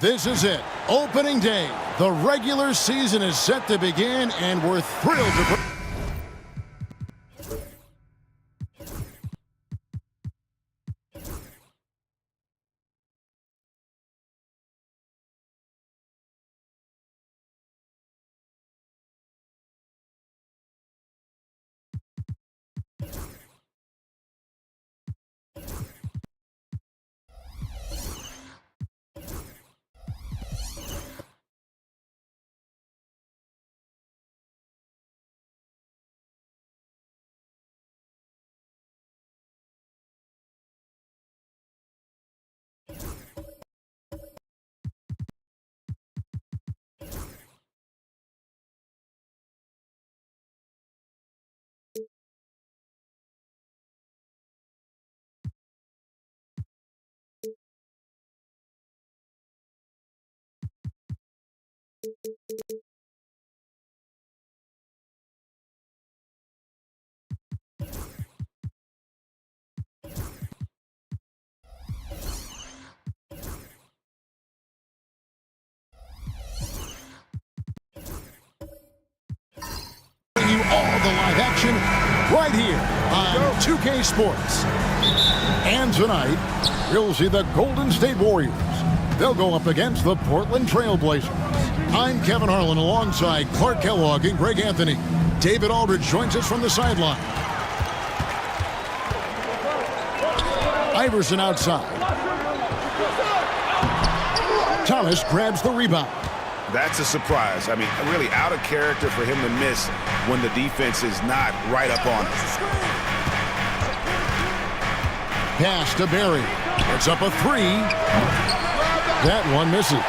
This is it. Opening day. The regular season is set to begin, and we're thrilled to... you all the live action right here on 2K Sports. And tonight, we'll see the Golden State Warriors. They'll go up against the Portland Trail Blazers. I'm Kevin Harlan alongside Clark Kellogg and Greg Anthony. David Aldridge joins us from the sideline. Iverson outside. Thomas grabs the rebound. That's a surprise. I mean, really out of character for him to miss when the defense is not right up on him. Pass to Barry. It's up a three. That one misses.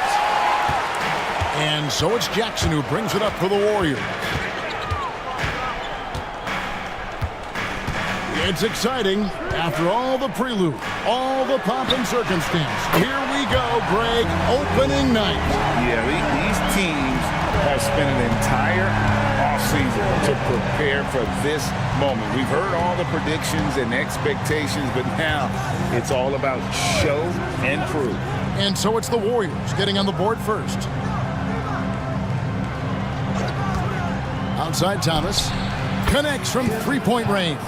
And so it's Jackson who brings it up for the Warriors. It's exciting. After all the prelude, all the pomp and circumstance, here we go, Greg, opening night. Yeah, these teams have spent an entire offseason to prepare for this moment. We've heard all the predictions and expectations, but now it's all about show and prove. And so it's the Warriors getting on the board first. Outside Thomas. Connects from three-point range.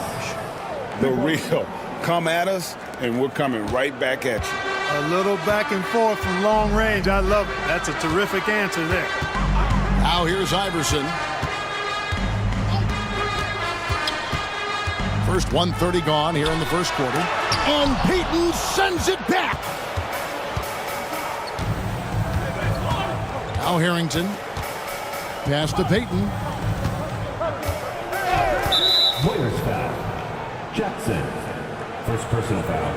The real come at us and we're coming right back at you. A little back and forth from long range. I love it. That's a terrific answer there. Now here's Iverson. First 1:30 gone here in the first quarter. And Payton sends it back. Now Harrington. Pass to Payton. Warriors foul. Jackson. First personal foul.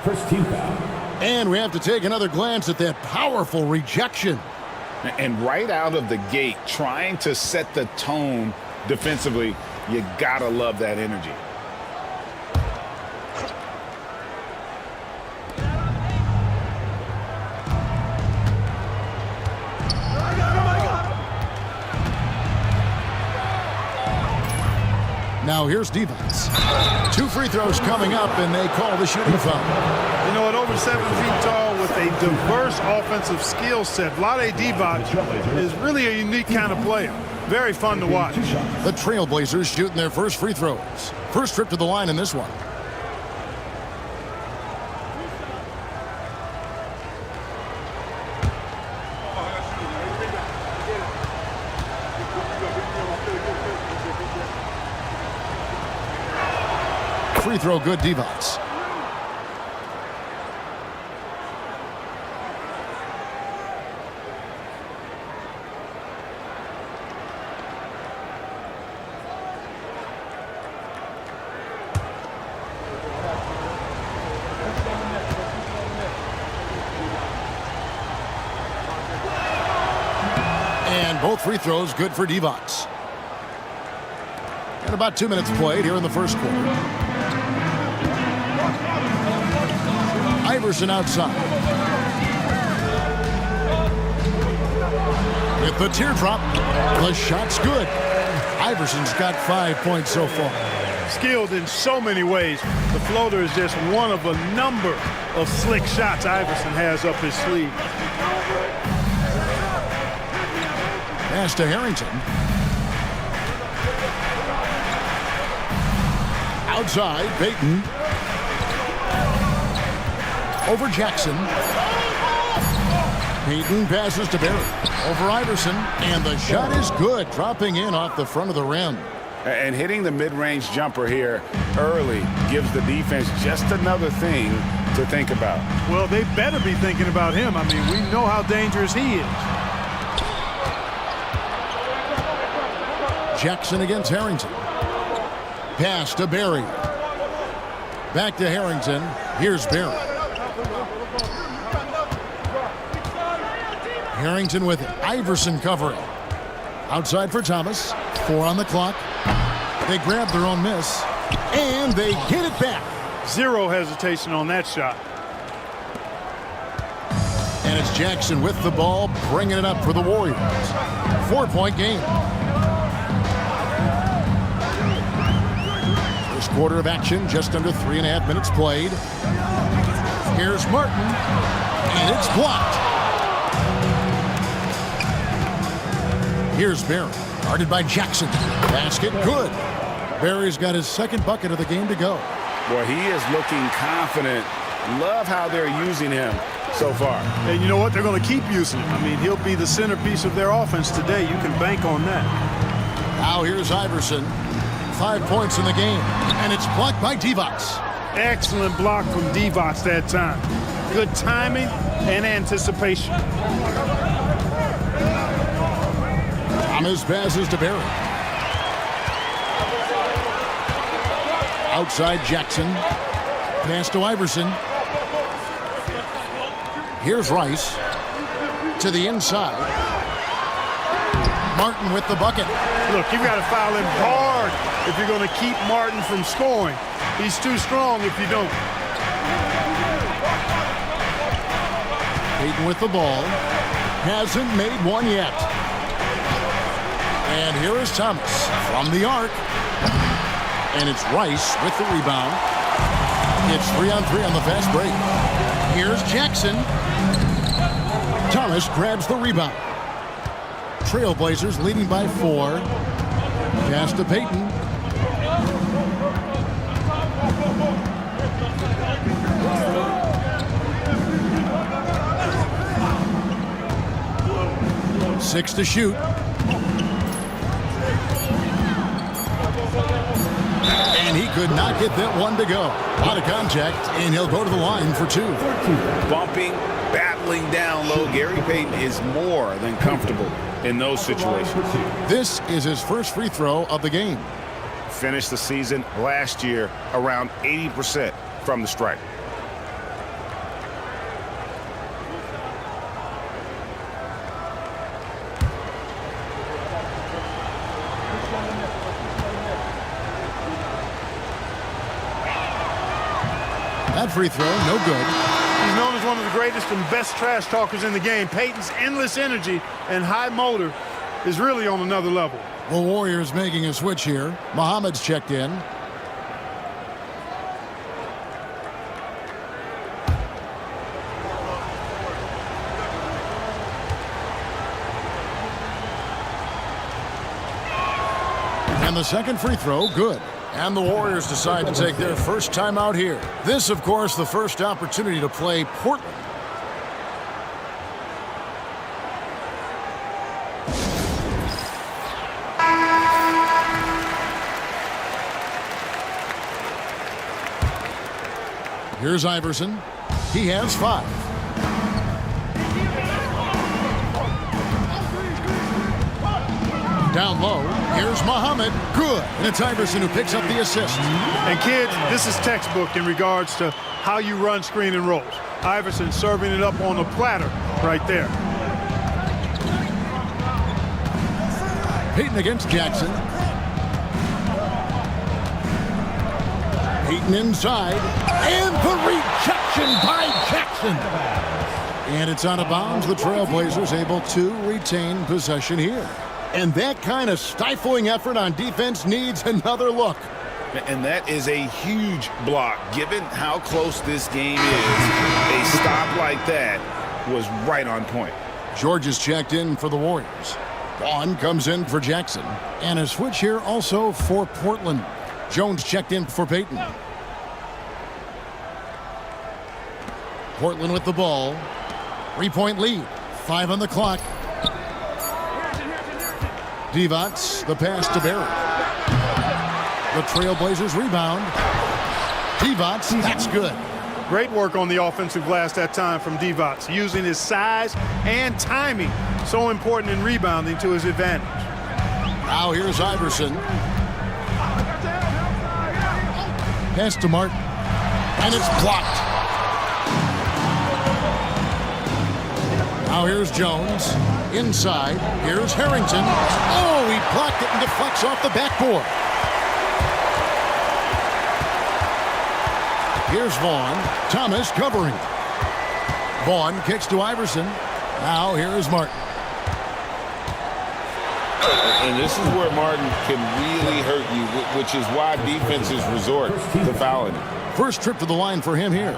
First team foul. And we have to take another glance at that powerful rejection. And right out of the gate, trying to set the tone defensively, you gotta love that energy. Now here's Divac. 2 free throws coming up, and they call the shooting foul. You know, at over 7 feet tall with a diverse offensive skill set, Vlade Divac is really a unique kind of player. Very fun to watch. The Trailblazers shooting their first free throws. First trip to the line in this one. Free throw good, Divac. And both free throws good for Divac. And about 2 minutes played here in the first quarter. Iverson outside. With the teardrop, the shot's good. Iverson's got 5 points so far. Skilled in so many ways. The floater is just one of a number of slick shots Iverson has up his sleeve. Pass to Harrington. Outside, Payton. Over Jackson. Payton passes to Barry. Over Iverson. And the shot is good, dropping in off the front of the rim. And hitting the mid-range jumper here early gives the defense just another thing to think about. Well, they better be thinking about him. I mean, we know how dangerous he is. Jackson against Harrington. Pass to Barry. Back to Harrington. Here's Barry. Harrington with it. Iverson covering. Outside for Thomas. 4 on the clock. They grab their own miss. And they get it back. Zero hesitation on that shot. And it's Jackson with the ball, bringing it up for the Warriors. 4-point game. First quarter of action, just under 3.5 minutes played. Here's Martin, and it's blocked. Here's Barry, guarded by Jackson. Basket good. Barry's got his second bucket of the game to go. Boy, he is looking confident. Love how they're using him so far. And you know what? They're going to keep using him. I mean, he'll be the centerpiece of their offense today. You can bank on that. Now here's Iverson. 5 points in the game, and it's blocked by Divac. Excellent block from Divac that time. Good timing and anticipation. Thomas passes to Barry. Outside Jackson. Pass to Iverson. Here's Rice. To the inside. Martin with the bucket. Look, you've got to foul him hard if you're going to keep Martin from scoring. He's too strong if you don't. Payton with the ball. Hasn't made one yet. And here is Thomas from the arc. And it's Rice with the rebound. It's 3-on-3 on the fast break. Here's Jackson. Thomas grabs the rebound. Trailblazers leading by 4. Pass to Payton. 6 to shoot. And he could not get that one to go. Out of contact, and he'll go to the line for 2. Bumping, battling down low. Gary Payton is more than comfortable in those situations. This is his first free throw of the game. Finished the season last year around 80% from the stripe. That free throw, no good. He's known as one of the greatest and best trash talkers in the game. Payton's endless energy and high motor is really on another level. The Warriors making a switch here. Muhammad's checked in. And the second free throw, good. And the Warriors decide to take their first time out here. This, of course, the first opportunity to play Portland. Here's Iverson. He has 5. Down low, here's Muhammad. Good. And it's Iverson who picks up the assist. And kids, this is textbook in regards to how you run screen and rolls. Iverson serving it up on a platter right there. Payton against Jackson. Payton inside. And the rejection by Jackson. And it's out of bounds. The Trailblazers able to retain possession here. And that kind of stifling effort on defense needs another look. And that is a huge block. Given how close this game is, a stop like that was right on point. George is checked in for the Warriors. Vaughn comes in for Jackson. And a switch here also for Portland. Jones checked in for Payton. Portland with the ball. 3-point lead. 5 on the clock. Divac, the pass to Barry. The Trailblazers rebound. Divac, that's good. Great work on the offensive glass that time from Divac, using his size and timing, so important in rebounding, to his advantage. Now here's Iverson. Pass to Martin. And it's blocked. Now here's Jones. Inside, here's Harrington. Oh, he blocked it and deflects off the backboard. Here's Vaughn. Thomas covering. Vaughn kicks to Iverson. Now here's Martin. And this is where Martin can really hurt you, which is why defenses resort to fouling him. First trip to the line for him here.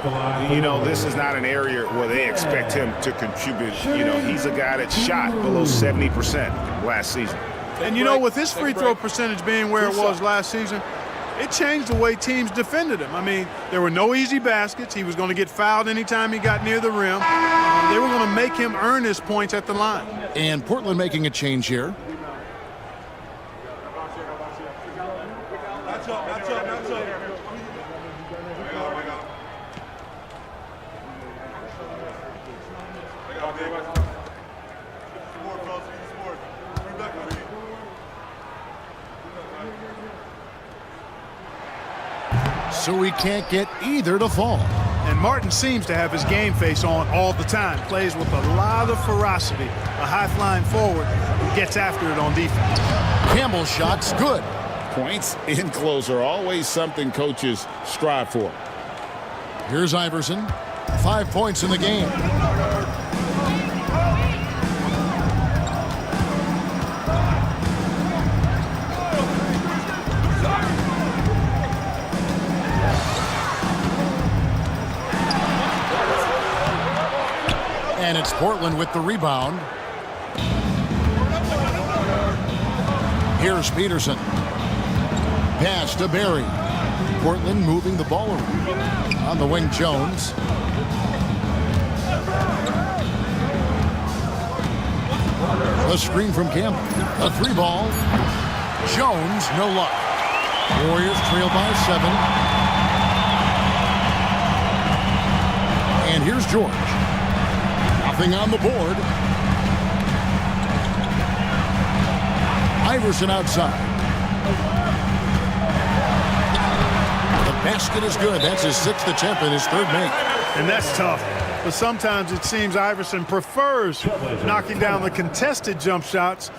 You know, this is not an area where they expect him to contribute. You know, he's a guy that shot below 70% last season. And you know, with his free throw percentage being where it was last season, it changed the way teams defended him. I mean, there were no easy baskets. He was going to get fouled anytime he got near the rim. They were going to make him earn his points at the line. And Portland making a change here. So he can't get either to fall. And Martin seems to have his game face on all the time. Plays with a lot of ferocity. A high-flying forward who gets after it on defense. Campbell's shot's good. Points in close are always something coaches strive for. Here's Iverson. 5 points in the game. And it's Portland with the rebound. Here's Peterson. Pass to Barry. Portland moving the ball around. On the wing, Jones. The A screen from Campbell. A 3-ball. Jones, no luck. Warriors trail by 7. And here's George. Nothing on the board. Iverson outside. The basket is good. That's his 6th attempt and his 3rd make. And that's tough. But sometimes it seems Iverson prefers knocking down the contested jump shots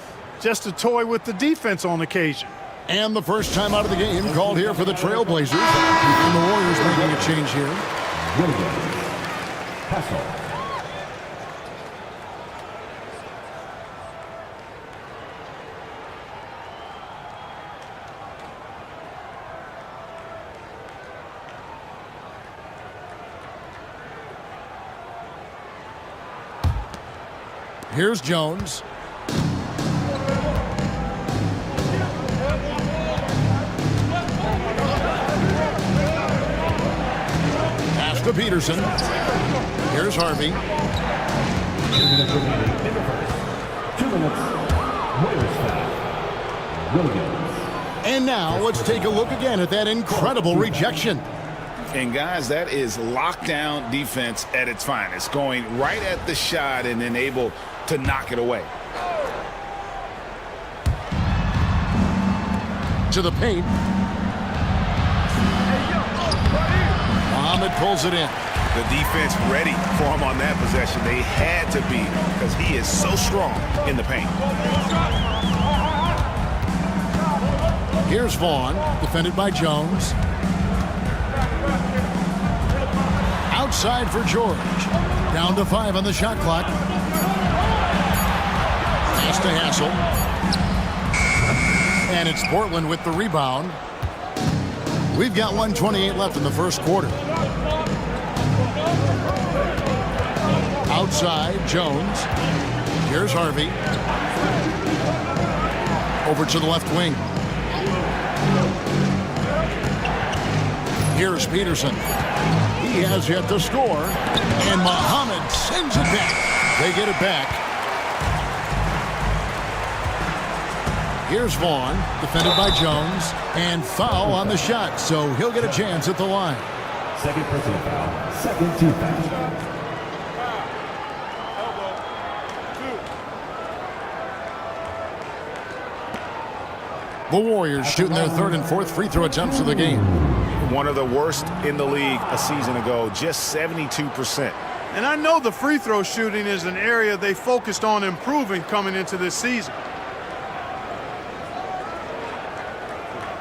just to toy with the defense on occasion. And the first time out of the game called here for the Trailblazers. And the Warriors making a change here. Williams. Hassel. Here's Jones. Pass to Peterson. Here's Harvey. 2 minutes. Warriors foul. Williams. And now let's take a look again at that incredible rejection. And guys, that is lockdown defense at its finest, going right at the shot and then able to knock it away. To the paint. Muhammad pulls it in. The defense ready for him on that possession. They had to be because he is so strong in the paint. Here's Vaughn, defended by Jones. Outside for George. Down to 5 on the shot clock. Pass to Hassel. And it's Portland with the rebound. We've got 1:28 left in the first quarter. Outside, Jones. Here's Harvey. Over to the left wing. Here's Peterson. He has yet to score. And Muhammad sends it back. They get it back. Here's Vaughn, defended by Jones. And foul on the shot, so he'll get a chance at the line. Second personal foul. Second team foul. The Warriors shooting their 3rd and 4th free throw attempts of the game. One of the worst in the league a season ago, just 72%. And I know the free throw shooting is an area they focused on improving coming into this season.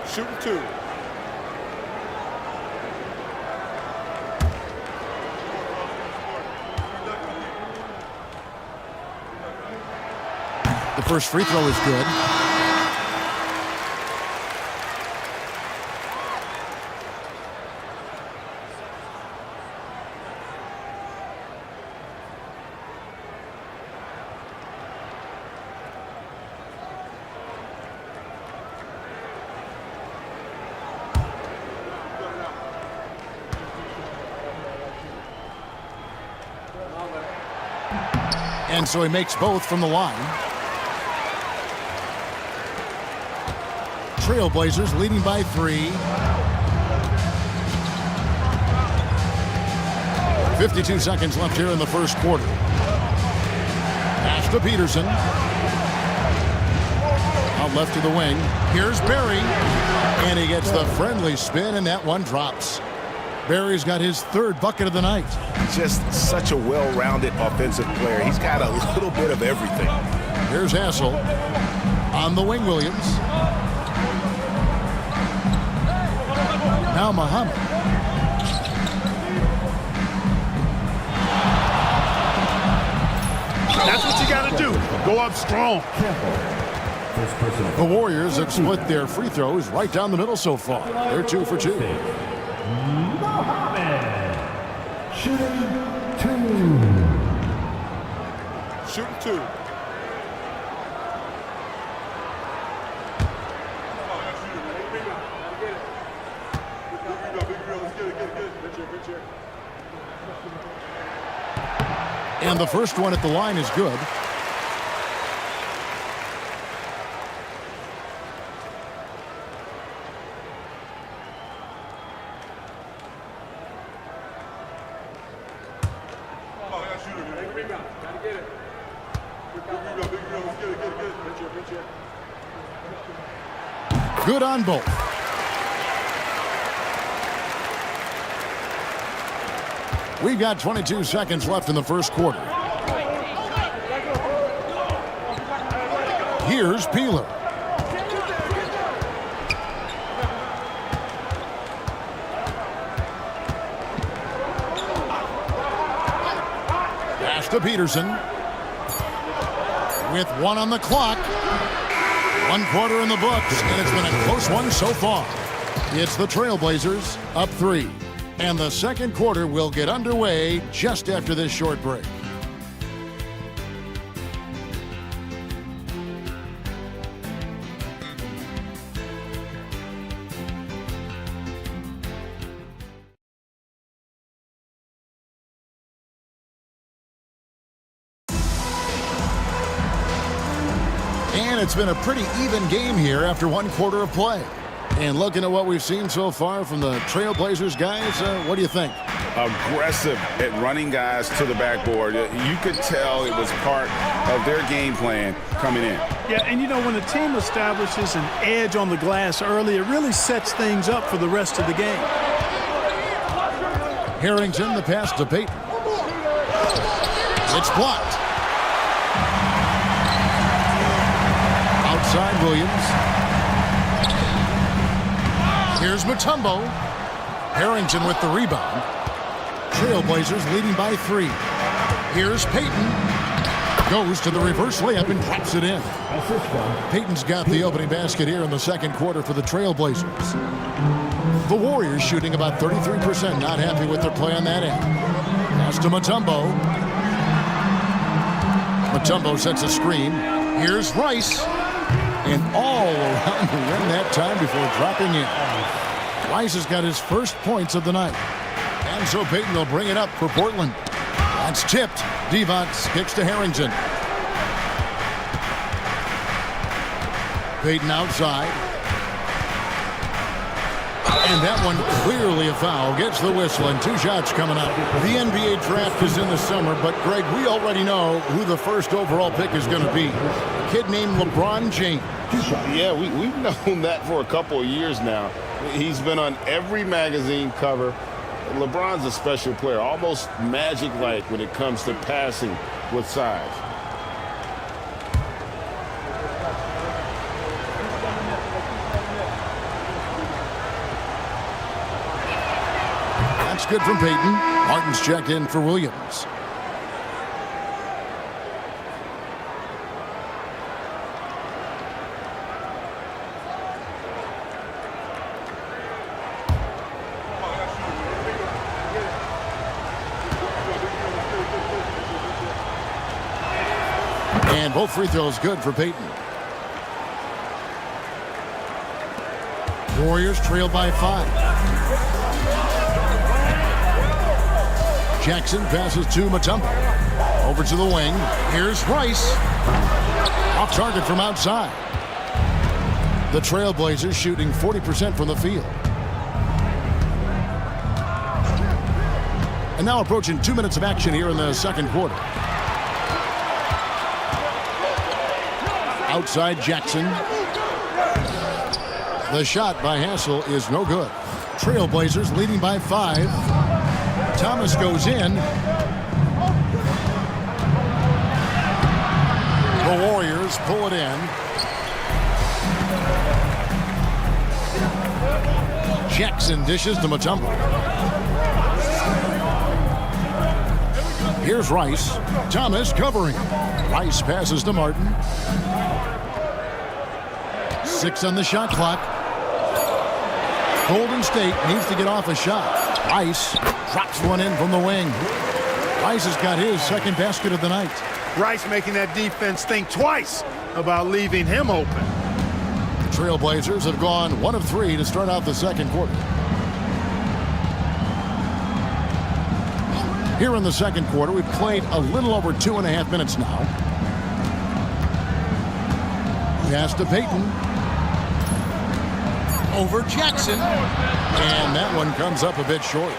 Shooting 2. The first free throw is good. And so he makes both from the line. Trailblazers leading by 3. 52 seconds left here in the first quarter. Pass to Peterson. Out left to the wing. Here's Barry. And he gets the friendly spin, and that one drops. Barry's got his 3rd bucket of the night. Just such a well-rounded offensive player. He's got a little bit of everything. Here's Hassel. On the wing, Williams. Now Muhammad. That's what you got to do. Go up strong. First personal The Warriors have split their free throws right down the middle so far. They're 2 for 2. Muhammad. Shooting 2. Shooting 2. And the first one at the line is good. Good on both. We've got 22 seconds left in the first quarter. Here's Peeler. Pass to Peterson. With 1 on the clock. 1 quarter in the books, and it's been a close one so far. It's the Trailblazers up 3. And the second quarter will get underway just after this short break. And it's been a pretty even game here after 1 quarter of play. And looking at what we've seen so far from the Trailblazers guys, what do you think? Aggressive at running guys to the backboard. You could tell it was part of their game plan coming in. Yeah, and you know, when a team establishes an edge on the glass early, it really sets things up for the rest of the game. Harrington, the pass to Payton. It's blocked. Outside Williams. Here's Mutombo. Harrington with the rebound. Trailblazers leading by 3. Here's Payton. Goes to the reverse layup and drops it in. Payton's got the opening basket here in the second quarter for the Trailblazers. The Warriors shooting about 33%. Not happy with their play on that end. Pass to Mutombo. Mutombo sets a screen. Here's Rice. And all around the rim that time before dropping in. Rice has got his first points of the night. And so Payton will bring it up for Portland. That's tipped. Devonts kicks to Harrington. Payton outside. And that one clearly a foul. Gets the whistle and 2 shots coming up. The NBA draft is in the summer, but Greg, we already know who the first overall pick is going to be. A kid named LeBron James. Yeah, we've known that for a couple of years now. He's been on every magazine cover. LeBron's a special player, almost magic-like when it comes to passing with size. That's good from Payton. Martin's checked in for Williams. And both free throws good for Payton. Warriors trail by 5. Jackson passes to Mutombo. Over to the wing. Here's Rice. Off target from outside. The Trailblazers shooting 40% from the field. And now approaching 2 minutes of action here in the second quarter. Outside Jackson. The shot by Hassel is no good. Trailblazers leading by 5. Thomas goes in. The Warriors pull it in. Jackson dishes to Mutombo. Here's Rice. Thomas covering. Rice passes to Martin. 6 on the shot clock. Golden State needs to get off a shot. Rice drops one in from the wing. Rice has got his second basket of the night. Rice making that defense think twice about leaving him open. The Trailblazers have gone 1 of 3 to start out the second quarter. Here in the second quarter, we've played a little over 2.5 minutes now. Pass to Payton. Over Jackson. And that one comes up a bit short.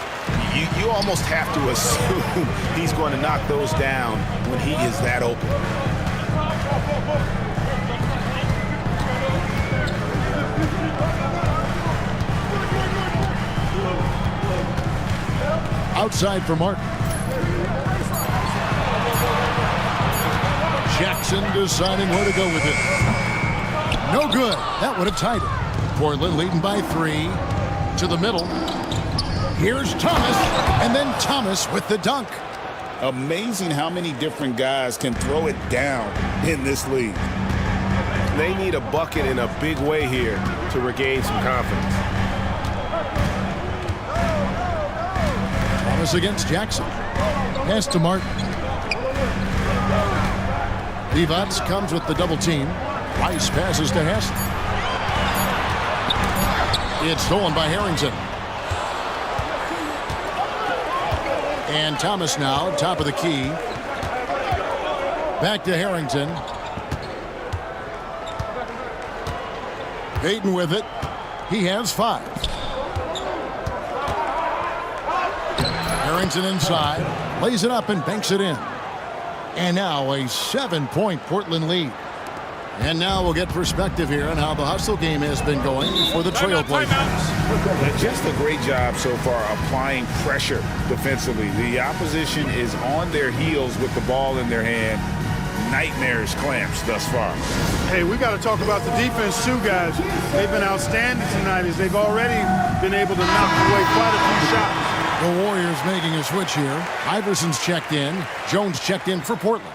You almost have to assume he's going to knock those down when he is that open. Outside for Martin. Jackson deciding where to go with it. No good. That would have tied it. Portland leading by 3 to the middle. Here's Thomas, and then Thomas with the dunk. Amazing how many different guys can throw it down in this league. They need a bucket in a big way here to regain some confidence. Thomas against Jackson. Pass to Martin. Divac comes with the double team. Rice passes to Haslem. It's stolen by Harrington. And Thomas now, top of the key. Back to Harrington. Payton with it. He has 5. Harrington inside. Lays it up and banks it in. And now a 7-point Portland lead. And now we'll get perspective here on how the hustle game has been going for the Trailblazers. Just a great job so far applying pressure defensively. The opposition is on their heels with the ball in their hand. Nightmarish clamps thus far. Hey, we got to talk about the defense too, guys. They've been outstanding tonight as they've already been able to knock away quite a few shots. The Warriors making a switch here. Iverson's checked in. Jones checked in for Portland.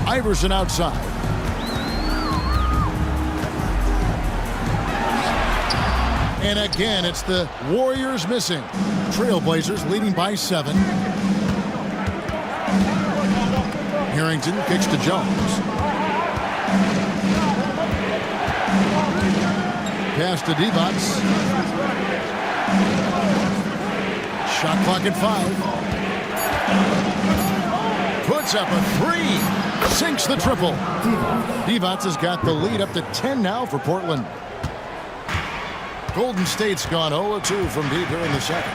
Iverson outside. And again, it's the Warriors missing. Trailblazers leading by 7. Harrington kicks to Jones. Pass to Divac. Shot clock at 5. Puts up a 3. Sinks the triple. Divac has got the lead up to 10 now for Portland. Golden State's gone 0-2 from deep here in the second.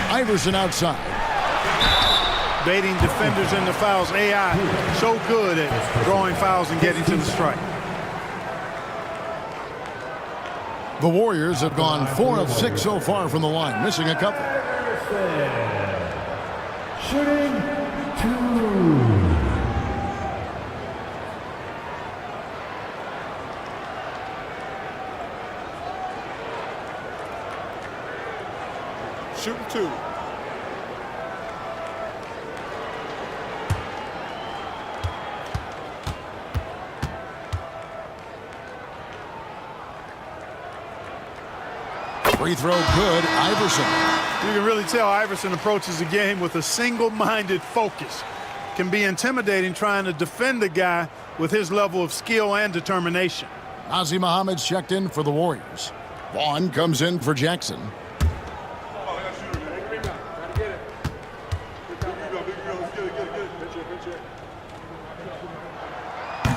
Iverson outside. Baiting defenders into fouls. AI so good at drawing fouls and getting to the strike. The Warriors have gone 4 of 6 so far from the line, missing a couple. Shooting 2. Shooting 2. Free throw good. Iverson. You can really tell Iverson approaches the game with a single-minded focus. Can be intimidating trying to defend a guy with his level of skill and determination. Nazr Mohammad's checked in for the Warriors. Vaughn comes in for Jackson.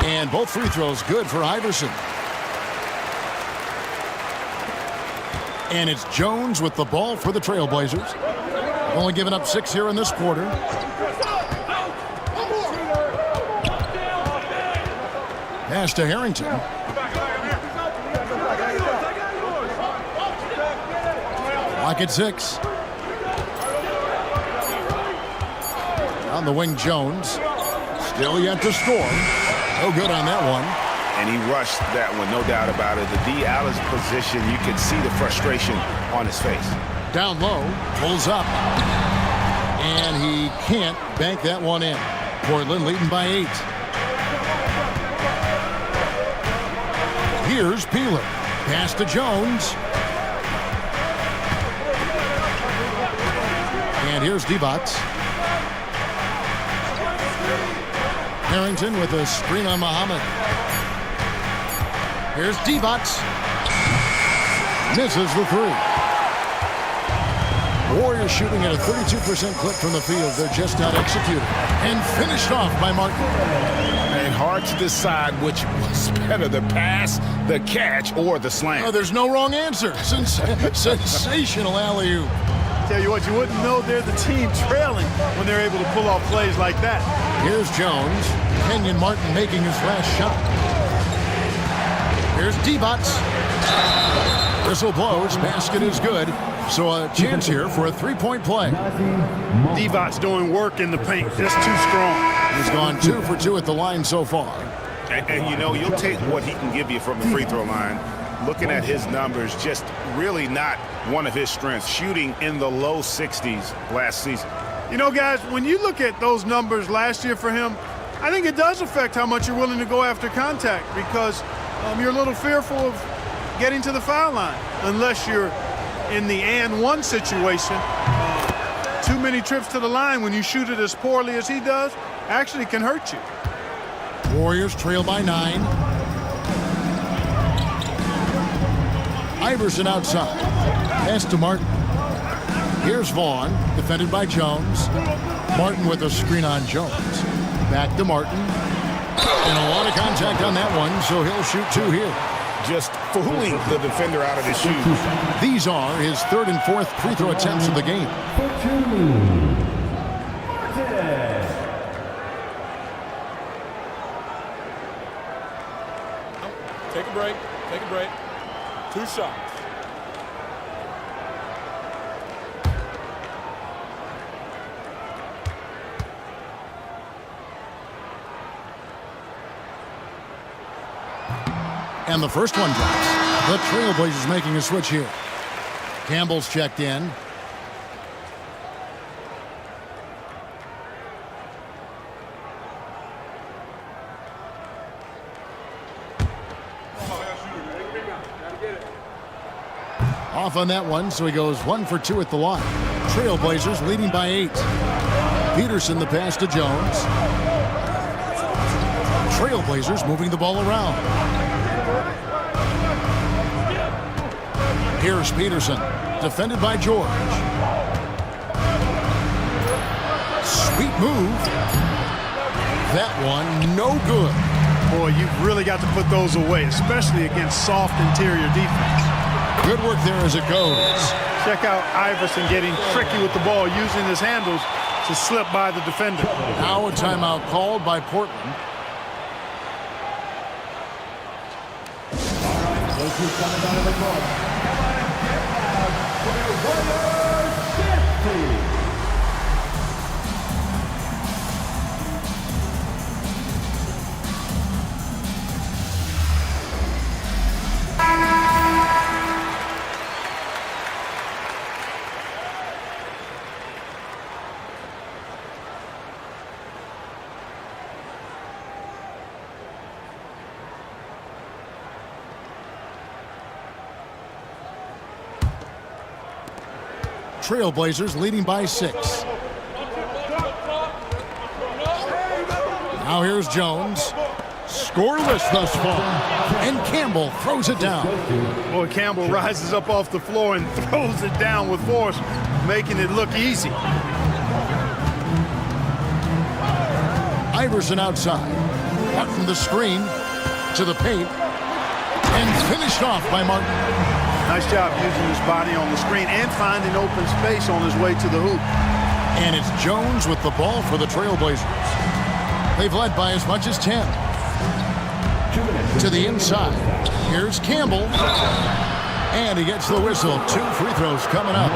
And both free throws good for Iverson. And it's Jones with the ball for the Trailblazers. Only giving up 6 here in this quarter. Pass to Harrington. Clock at 6. On the wing, Jones. Still yet to score. No good on that one. And he rushed that one, no doubt about it. The D. Allen's position, you could see the frustration on his face. Down low, pulls up. And he can't bank that one in. Portland leading by 8. Here's Peeler. Pass to Jones. And here's Divac. Harrington with a screen on Muhammad. Here's Divac. Misses the three. Warriors shooting at a 32% clip from the field. They're just not executed. And finished off by Martin. And hard to decide which was better, the pass, the catch, or the slam. Oh, there's no wrong answer. Sensational alley-oop. Tell you what, you wouldn't know they're the team trailing when they're able to pull off plays like that. Here's Jones. Kenyon Martin making his last shot. Here's Divac. Whistle blows. Basket is good. So a chance here for a three-point play. Divac's doing work in the paint. Just too strong. He's gone 2 for 2 at the line so far. And you know, you'll take what he can give you from the free throw line. Looking at his numbers, just really not one of his strengths. Shooting in the low 60s last season. You know, guys, when you look at those numbers last year for him, I think it does affect how much you're willing to go after contact because you're a little fearful of getting to the foul line unless you're in the and one situation. Too many trips to the line when you shoot it as poorly as he does actually can hurt you. Warriors trail by 9. Iverson outside. Pass to Martin. Here's Vaughn, defended by Jones. Martin with a screen on Jones. Back to Martin. And a lot of contact on that one, so he'll shoot 2 here. Just fooling the defender out of his shoes. These are his 3rd and 4th free throw attempts of the game. Take a break. Take a break. 2 shots. And the first one drops. The Trailblazers making a switch here. Campbell's checked in. Off on that one, so he goes 1 for 2 at the line. Trailblazers leading by 8. Peterson the pass to Jones. Trailblazers moving the ball around. Here's Peterson, defended by George. Sweet move. That one, no good. Boy, you've really got to put those away, especially against soft interior defense. Good work there as it goes. Check out Iverson getting tricky with the ball, using his handles to slip by the defender. Now a timeout called by Portland. Trailblazers leading by 6. Now here's Jones. Scoreless thus far. And Campbell throws it down. Boy, Campbell rises up off the floor and throws it down with force, making it look easy. Iverson outside. Martin the screen to the paint. And finished off by Martin. Nice job using his body on the screen and finding open space on his way to the hoop. And it's Jones with the ball for the Trailblazers. They've led by as much as 10. To the inside. Here's Campbell. And he gets the whistle. 2 free throws coming up.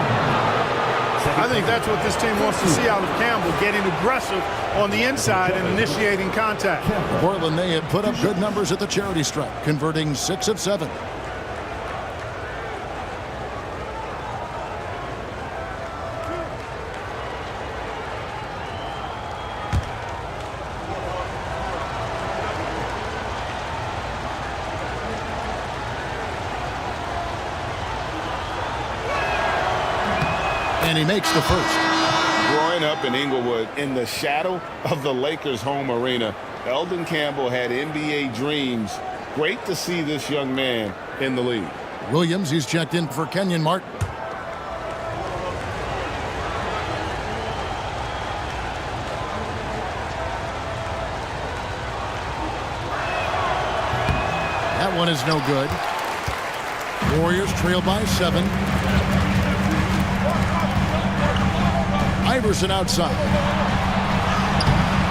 I think that's what this team wants to see out of Campbell, getting aggressive on the inside and initiating contact. Portland, they had put up good numbers at the charity stripe, converting 6 of 7. And he makes the first. growing up in Inglewood, in the shadow of the Lakers' home arena, Eldon Campbell had NBA dreams. Great to see this young man in the league. Williams, he's checked in for Kenyon Martin. That one is no good. Warriors trail by 7. Iverson outside.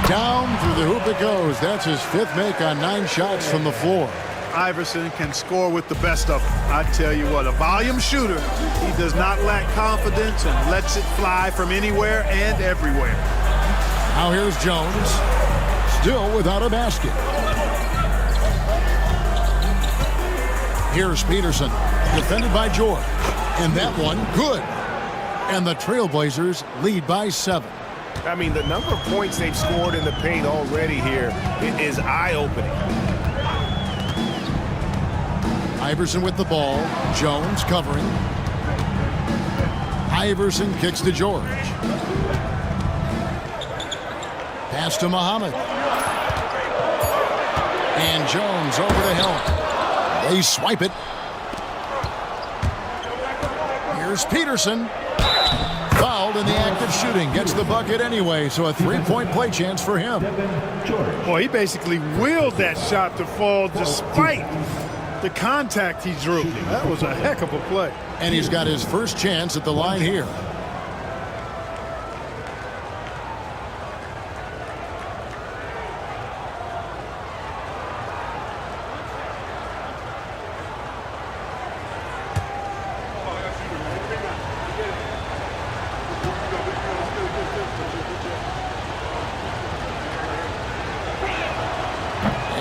Down through the hoop it goes. That's his 5th make on 9 shots from the floor. Iverson can score with the best of them. I tell you what, a volume shooter. He does not lack confidence and lets it fly from anywhere and everywhere. Now here's Jones. Still without a basket. Here's Peterson, defended by George. And that one, good. And the Trailblazers lead by 7. I mean, the number of points they've scored in the paint already here is eye-opening. Iverson with the ball. Jones covering. Iverson kicks to George. Pass to Muhammad. And Jones over the helmet. They swipe it. Here's Peterson. Fouled in the act of shooting. Gets the bucket anyway, so a 3-point play chance for him. Boy, he basically willed that shot to fall despite the contact he drew. That was a heck of a play. And he's got his first chance at the line here.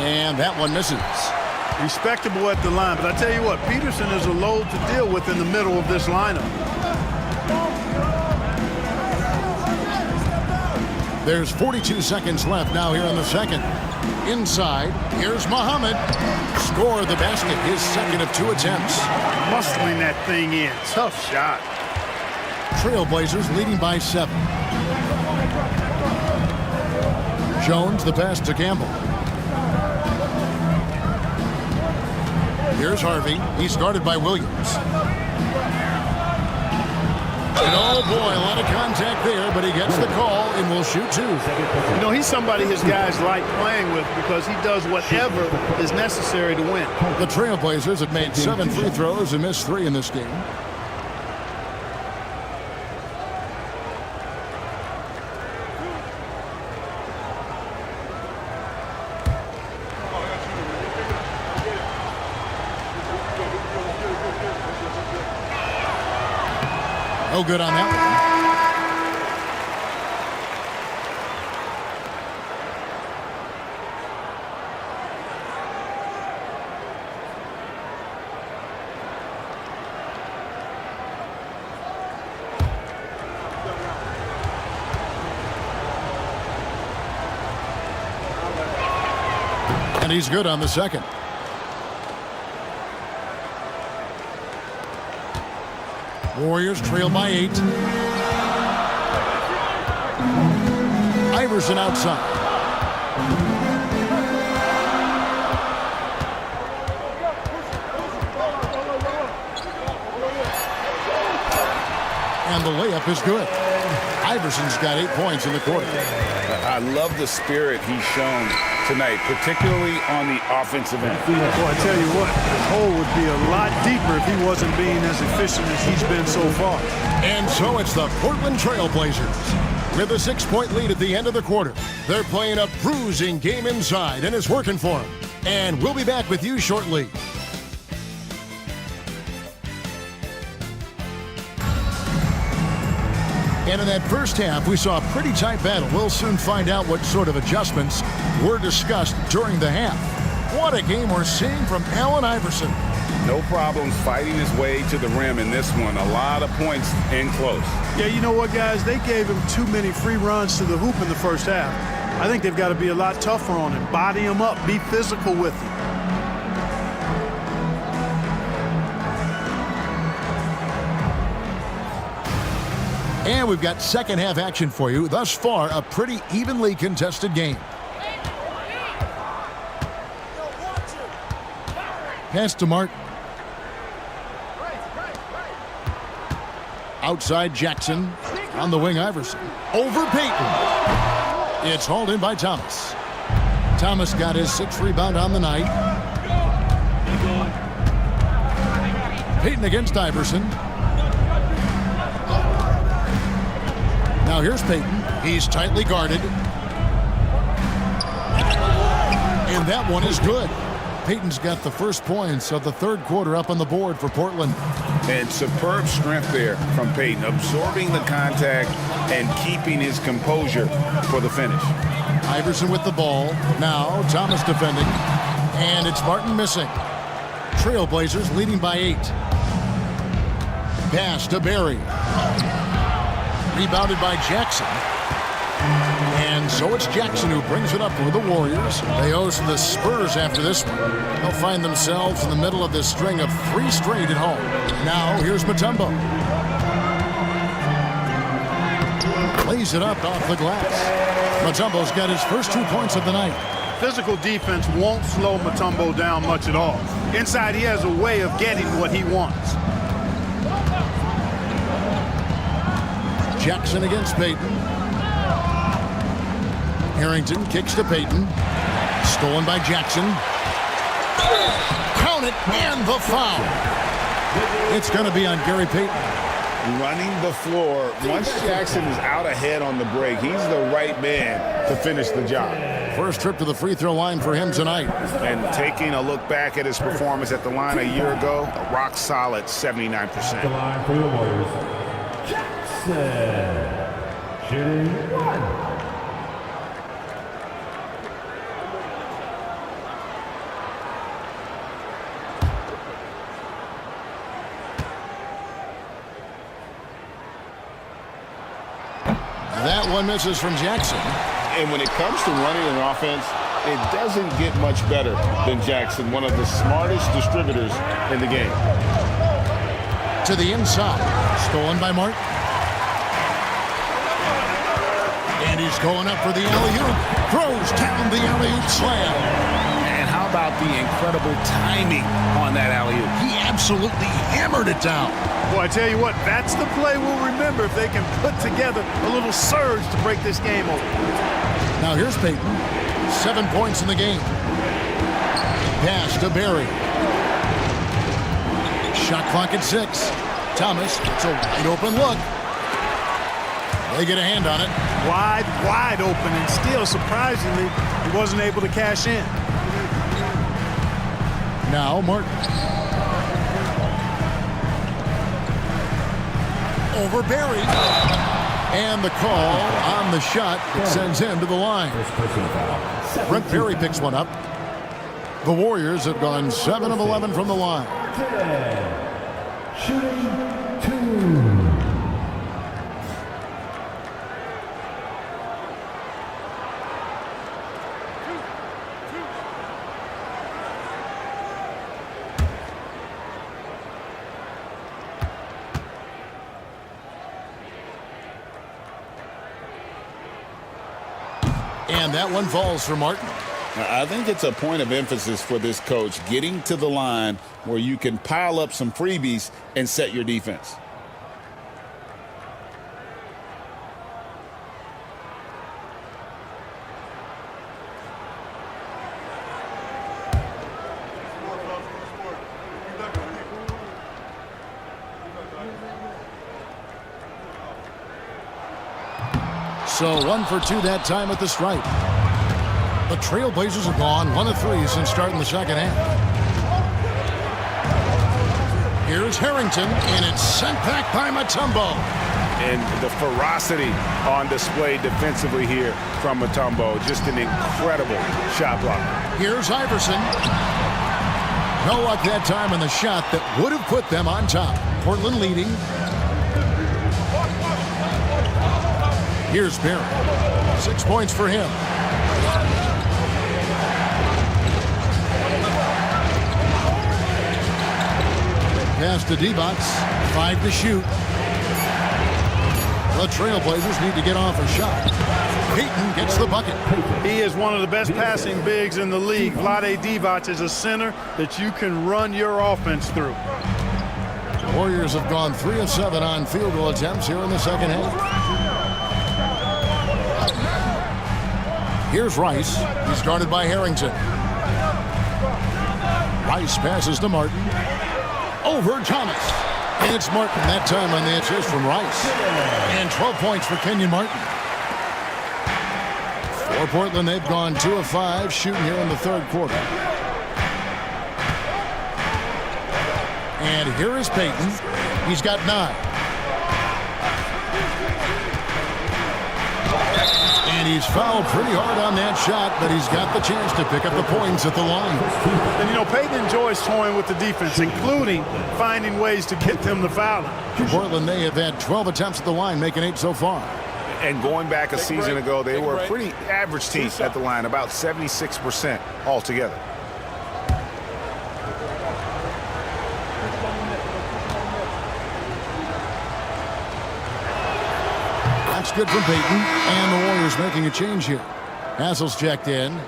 And that one misses. Respectable at the line, but I tell you what, Peterson is a load to deal with in the middle of this lineup. There's 42 seconds left now here in the second. Inside, here's Muhammad. Score the basket, his second of 2 attempts. Muscling that thing in. Tough shot. Trailblazers leading by 7. Jones, the pass to Campbell. Here's Harvey. He's guarded by Williams. And oh boy, a lot of contact there, but he gets the call and will shoot 2. You know, he's somebody his guys like playing with because he does whatever is necessary to win. The Trailblazers have made 7 free throws and missed 3 in this game. No good on that one. And he's good on the second. Warriors trail by 8. Iverson outside. And the layup is good. Iverson's got 8 points in the quarter. I love the spirit he's shown tonight, particularly on the offensive end. Boy, I tell you what, the hole would be a lot deeper if he wasn't being as efficient as he's been so far. And so it's the Portland Trailblazers with a 6-point lead at the end of the quarter. They're playing a bruising game inside, and it's working for them. And we'll be back with you shortly. And in that first half, we saw a pretty tight battle. We'll soon find out what sort of adjustments were discussed during the half. What a game we're seeing from Allen Iverson. No problems fighting his way to the rim in this one. A lot of points in close. Yeah, you know what, guys? They gave him too many free runs to the hoop in the first half. I think they've got to be a lot tougher on him. Body him up. Be physical with him. And we've got second half action for you. Thus far, a pretty evenly contested game. Pass to Martin. Outside Jackson. On the wing, Iverson. Over Payton. It's hauled in by Thomas. Thomas got his 6th rebound on the night. Payton against Iverson. Now here's Payton. He's tightly guarded. And that one is good. Payton's got the first points of the third quarter up on the board for Portland. And superb strength there from Payton, absorbing the contact and keeping his composure for the finish. Iverson with the ball. Now Thomas defending. And it's Martin missing. Trailblazers leading by 8. Pass to Barry. Rebounded by Jackson. And so it's Jackson who brings it up for the Warriors. They host the Spurs after this one. They'll find themselves in the middle of this string of 3 straight at home. Now here's Mutombo. Lays it up off the glass. Mutombo's got his first 2 points of the night. Physical defense won't slow Mutombo down much at all. Inside, he has a way of getting what he wants. Jackson against Payton. Harrington kicks to Payton. Stolen by Jackson. Count it, and the foul. It's going to be on Gary Payton. Running the floor. Once Jackson is out ahead on the break, he's the right man to finish the job. First trip to the free throw line for him tonight. And taking a look back at his performance at the line a year ago, a rock solid 79%. The line for the Warriors. Jackson. Shooting 1. That one misses from Jackson. And when it comes to running an offense, it doesn't get much better than Jackson, one of the smartest distributors in the game. To the inside. Stolen by Martin. And he's going up for the alley-oop. Throws down the alley-oop slam. And how about the incredible timing on that alley-oop? He absolutely hammered it down. Boy, I tell you what, that's the play we'll remember if they can put together a little surge to break this game open. Now here's Payton. 7 points in the game. Pass to Barry. Shot clock at 6. Thomas, it's a wide open look. They get a hand on it. Wide open, and still, surprisingly, he wasn't able to cash in. Now Martin. Over Barry. And the call on the shot that sends him to the line. Brent Barry picks one up. The Warriors have gone 7 of 11 from the line. Shooting 2. And that one falls for Martin. I think it's a point of emphasis for this coach, getting to the line where you can pile up some freebies and set your defense. So 1 for 2 that time at the stripe. The Trailblazers have gone 1 of 3 since starting the second half. Here's Harrington, and it's sent back by Mutombo. And the ferocity on display defensively here from Mutombo. Just an incredible shot block. Here's Iverson. No luck that time on the shot that would have put them on top. Portland leading. Here's Barry. 6 points for him. Pass to D-Bots. 5 to shoot. The Trailblazers need to get off a shot. Payton gets the bucket. He is one of the best passing bigs in the league. Vlade Divac is a center that you can run your offense through. The Warriors have gone 3 of 7 on field goal attempts here in the second half. Here's Rice. He's guarded by Harrington. Rice passes to Martin. Over Thomas. And it's Martin that time on the assist from Rice. And 12 points for Kenyon Martin. For Portland, they've gone 2 of 5 shooting here in the third quarter. And here is Payton. He's got 9. And he's fouled pretty hard on that shot, but he's got the chance to pick up the points at the line. And, you know, Payton enjoys toying with the defense, including finding ways to get them to foul him. For Portland, they have had 12 attempts at the line, making 8 so far. And going back a season ago, they were a pretty average team at the line, about 76% altogether. That's good from Payton, and the Warriors making a change here. Hassel's checked in.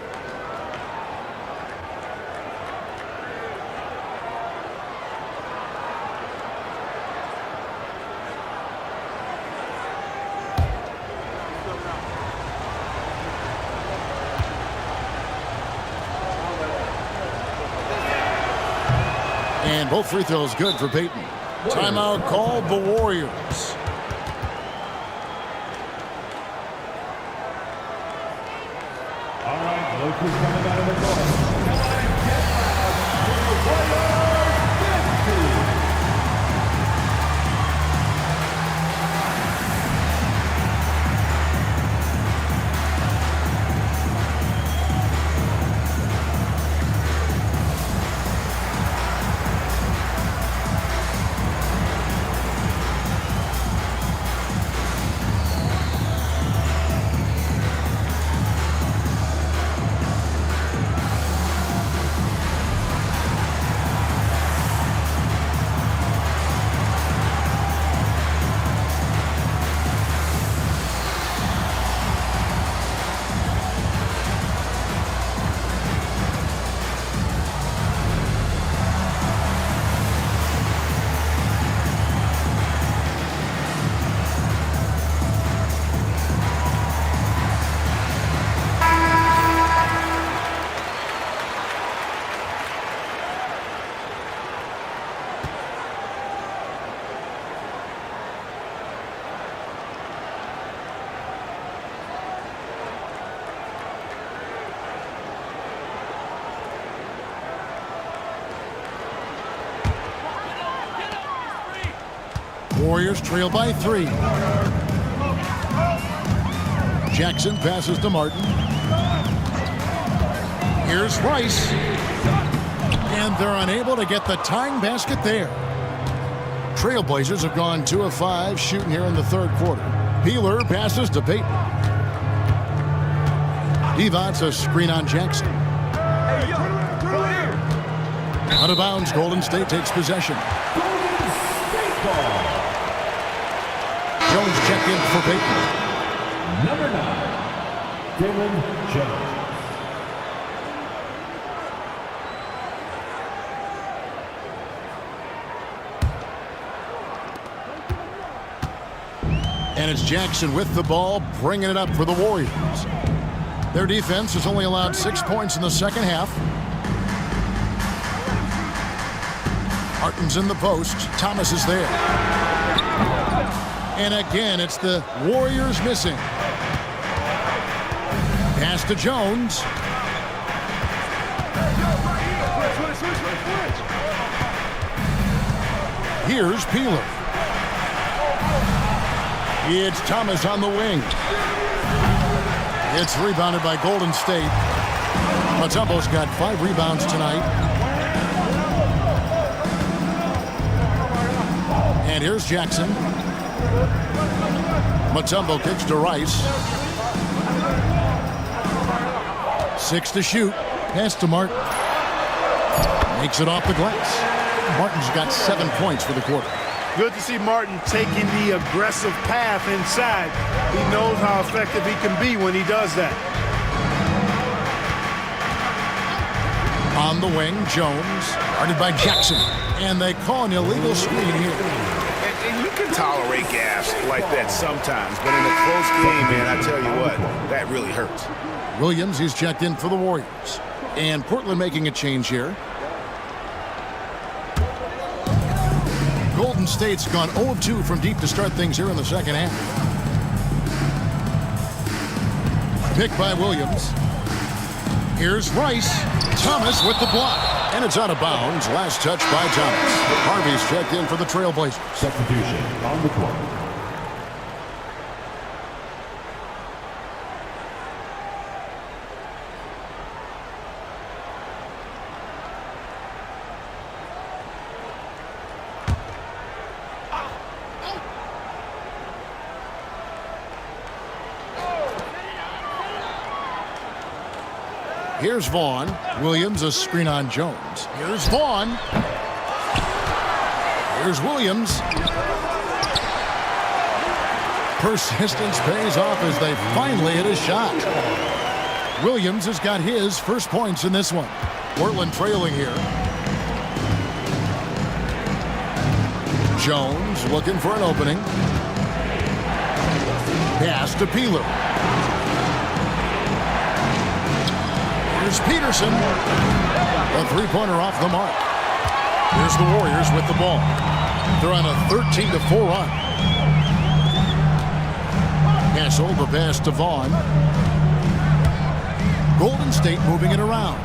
And both free throws good for Payton. Timeout called the Warriors. All right, look who's coming out of the corner. Warriors trail by 3. Jackson passes to Martin. Here's Rice. And they're unable to get the tying basket there. Trailblazers have gone 2 of 5 shooting here in the third quarter. Peeler passes to Payton. Divac a screen on Jackson. Out of bounds, Golden State takes possession. Jones checked in for Payton. Number 9, Dillon Jones. And it's Jackson with the ball, bringing it up for the Warriors. Their defense has only allowed 6 points in the second half. Martin's in the post. Thomas is there. And again, it's the Warriors missing. Pass to Jones. Here's Peeler. It's Thomas on the wing. It's rebounded by Golden State. Mutombo's got 5 rebounds tonight. And here's Jackson. Mutombo kicks to Rice. 6 to shoot. Pass to Martin. Makes it off the glass. Martin's got 7 points for the quarter. Good to see Martin taking the aggressive path inside. He knows how effective he can be when he does that. On the wing, Jones, guarded by Jackson. And they call an illegal screen here. And you can tolerate gaffes like that sometimes, but in a close game, man, I tell you what, that really hurts. Williams, he's checked in for the Warriors. And Portland making a change here. Golden State's gone 0-2 from deep to start things here in the second half. Picked by Williams. Here's Rice. Thomas with the block. And it's out of bounds. Last touch by Thomas. Harvey's checked in for the Trailblazers. Substitution on the court. Here's Vaughn. Williams, a screen on Jones. Here's Vaughn. Here's Williams. Persistence pays off as they finally hit a shot. Williams has got his first points in this one. Portland trailing here. Jones looking for an opening. Pass to Peeler. Here's Peterson. A three-pointer off the mark. Here's the Warriors with the ball. They're on a 13-4 run. Castle, the pass to Vaughn. Golden State moving it around.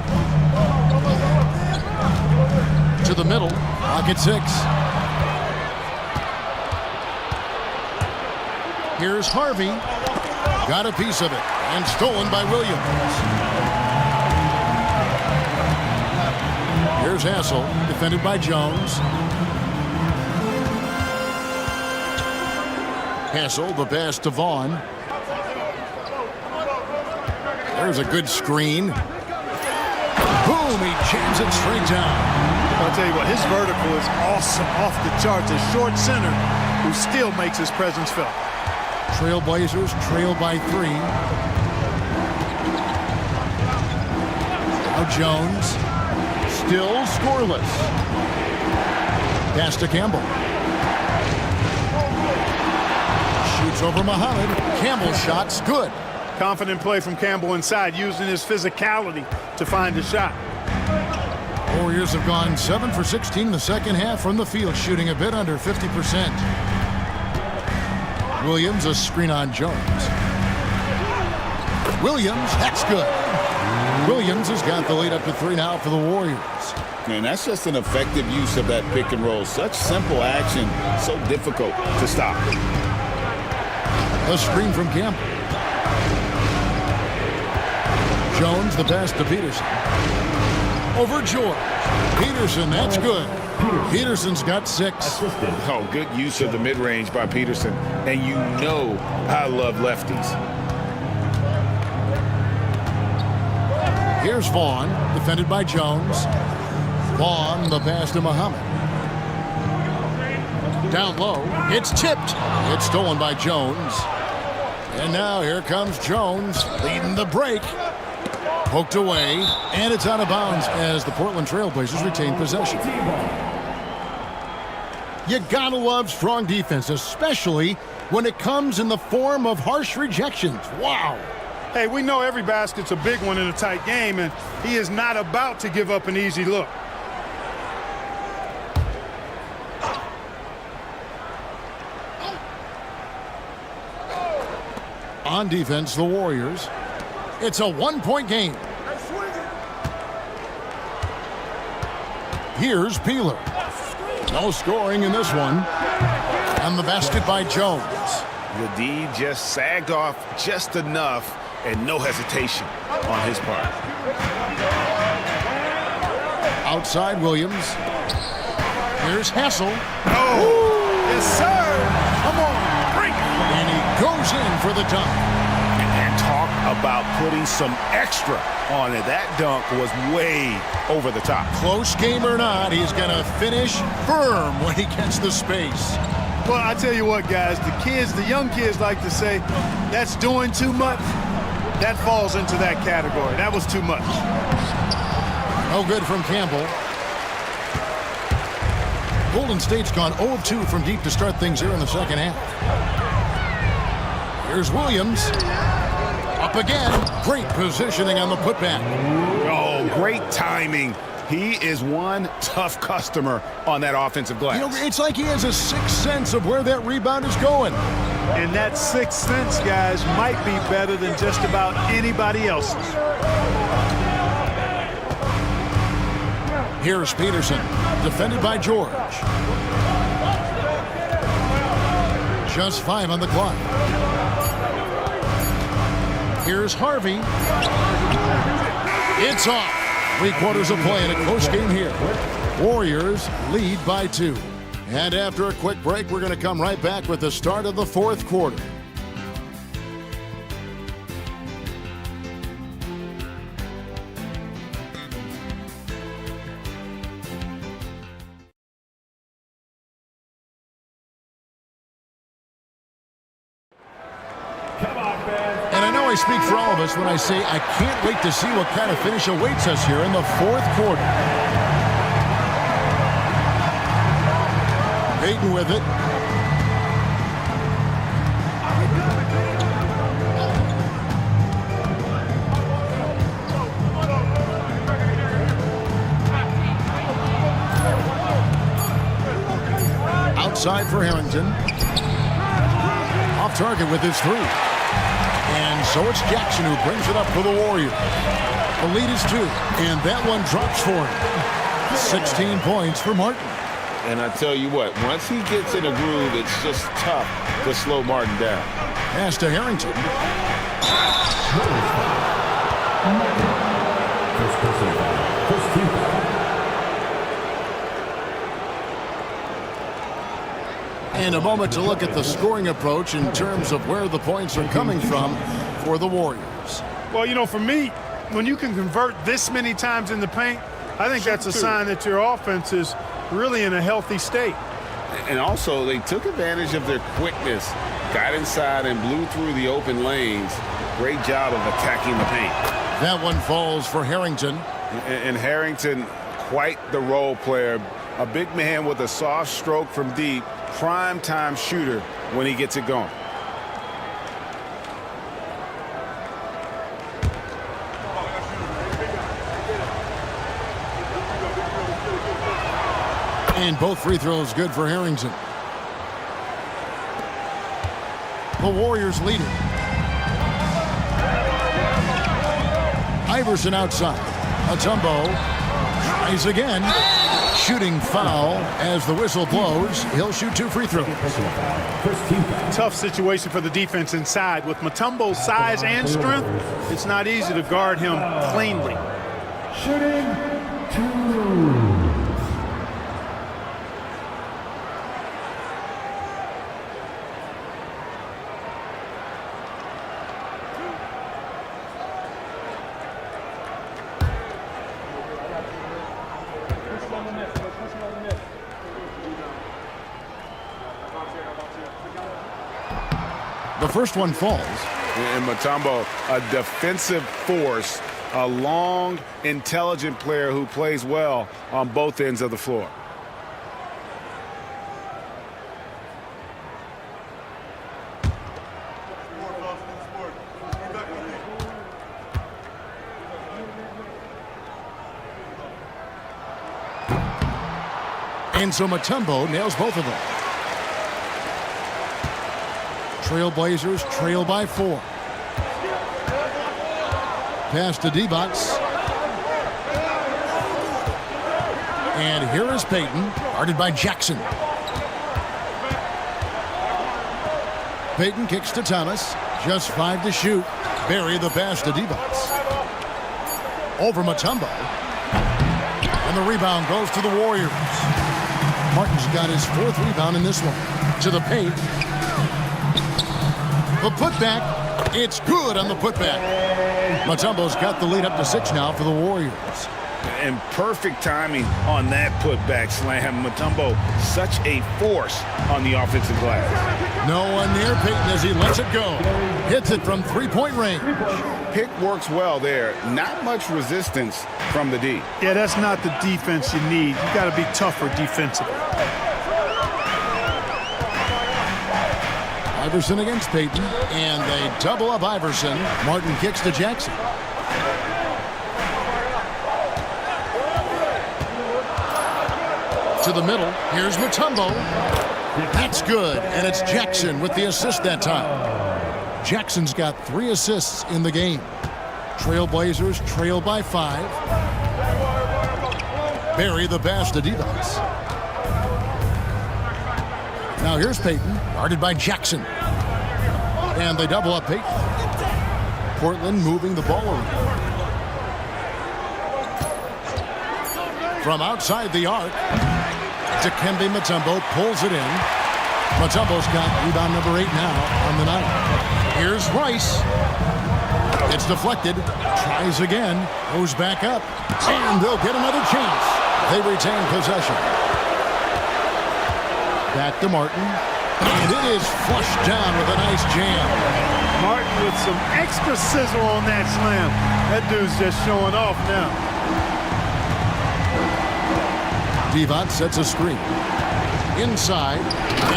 To the middle. Pocket 6. Here's Harvey. Got a piece of it. And stolen by Williams. Here's Hassel, defended by Jones. Hassel, the pass to Vaughn. There's a good screen. Boom, he jams it straight down. I'll tell you what, his vertical is awesome, off the charts. A short center who still makes his presence felt. Trailblazers trail by 3. Now Jones. Still scoreless. Pass to Campbell. Shoots over Muhammad. Campbell's shot's good. Confident play from Campbell inside, using his physicality to find a shot. Warriors have gone 7 for 16 in the second half from the field, shooting a bit under 50%. Williams, a screen on Jones. Williams, that's good. Williams has got the lead up to 3 now for the Warriors. And that's just an effective use of that pick and roll. Such simple action, so difficult to stop. A screen from Campbell. Jones, the pass to Peterson. Over George. Peterson, that's good. Peterson's got 6. Oh, good use of the mid-range by Peterson. And you know I love lefties. Here's Vaughn, defended by Jones. Vaughn, the pass to Muhammad. Down low, it's tipped. It's stolen by Jones. And now here comes Jones, leading the break. Poked away, and it's out of bounds as the Portland Trailblazers retain possession. You gotta love strong defense, especially when it comes in the form of harsh rejections. Wow. Hey, we know every basket's a big one in a tight game, and he is not about to give up an easy look. On defense, the Warriors. It's a 1-point game. Here's Peeler. No scoring in this one. And the basket by Jones. The D just sagged off just enough, and no hesitation on his part. Outside Williams. Here's Hassel. Oh, yes, sir. Come on, break. And he goes in for the dunk. And talk about putting some extra on it. That dunk was way over the top. Close game or not, he's going to finish firm when he gets the space. Well, I tell you what, guys, the young kids like to say, that's doing too much. That falls into that category. That was too much. No good from Campbell. Golden State's gone 0 of 2 from deep to start things here in the second half. Here's Williams. Up again. Great positioning on the putback. Oh, great timing. He is one tough customer on that offensive glass. You know, it's like he has a sixth sense of where that rebound is going. And that sixth sense, guys, might be better than just about anybody else's. Here's Peterson, defended by George. Just 5 on the clock. Here's Harvey. It's off. 3 quarters of play in a close game here. Warriors lead by 2. And after a quick break, we're going to come right back with the start of the fourth quarter. And I know I speak for all of us when I say I can't wait to see what kind of finish awaits us here in the fourth quarter. Payton with it. Outside for Harrington. Off target with his 3. And so it's Jackson who brings it up for the Warriors. The lead is 2, and that one drops for him. 16 points for Martin. And I tell you what, once he gets in a groove, it's just tough to slow Martin down. Pass to Harrington. And a moment to look at the scoring approach in terms of where the points are coming from for the Warriors. Well, you know, for me, when you can convert this many times in the paint, I think that's a sign that your offense is really in a healthy state. And also, they took advantage of their quickness, got inside and blew through the open lanes. Great job of attacking the paint. That one falls for Harrington. And Harrington, quite the role player. A big man with a soft stroke from deep, prime time shooter when he gets it going. And both free throws good for Harrington. The Warriors lead it. Iverson outside. Mutombo tries again. Shooting foul as the whistle blows. He'll shoot 2 free throws. Tough situation for the defense inside. With Mutombo's size and strength, it's not easy to guard him cleanly. Shooting 2. The first one falls. And Mutombo, a defensive force, a long, intelligent player who plays well on both ends of the floor. And so Mutombo nails both of them. Trailblazers trail by 4. Pass to D-Box. And here is Payton, guarded by Jackson. Payton kicks to Thomas. Just 5 to shoot. Bury the pass to D-Box. Over Mutombo. And the rebound goes to the Warriors. Martin's got his 4th rebound in this one. To the paint. The putback, it's good on the putback. Mutombo's got the lead up to 6 now for the Warriors. And perfect timing on that putback slam. Mutombo, such a force on the offensive glass. No one near Payton as he lets it go. Hits it from three-point range. Pick works well there. Not much resistance from the D. Yeah, that's not the defense you need. You got to be tougher defensively. Iverson against Payton, and they double up Iverson. Martin kicks to Jackson. To the middle. Here's Mutombo. That's good, and it's Jackson with the assist that time. Jackson's got 3 assists in the game. Trailblazers trail by 5. Bury the pass to Divac. Now here's Payton, guarded by Jackson. And they double up Payton. Portland moving the ball around. From outside the arc, Dikembe Mutombo pulls it in. Mutombo's got rebound number 8 now on the night. Here's Rice. It's deflected. Tries again. Goes back up. And they'll get another chance. They retain possession. Back to Martin. And it is flushed down with a nice jam. Martin with some extra sizzle on that slam. That dude's just showing off now. Divac sets a screen. Inside,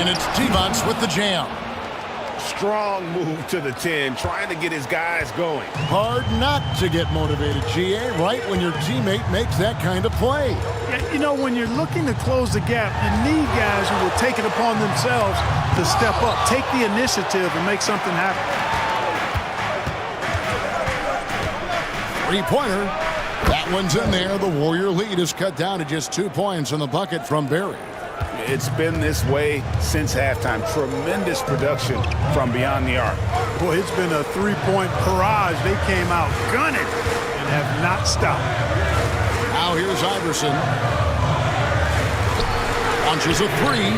and it's Divac with the jam. Strong move to the 10, trying to get his guys going. Hard not to get motivated, GA, right when your teammate makes that kind of play. Yeah, you know, when you're looking to close the gap, you need guys who will take it upon themselves to step up, take the initiative, and make something happen. Three-pointer. That one's in there. The Warrior lead is cut down to just 2 points in the bucket from Barry. It's been this way since halftime. Tremendous production from beyond the arc. Boy, it's been a 3-point barrage. They came out gunning and have not stopped. Now here's Iverson. Launches a 3.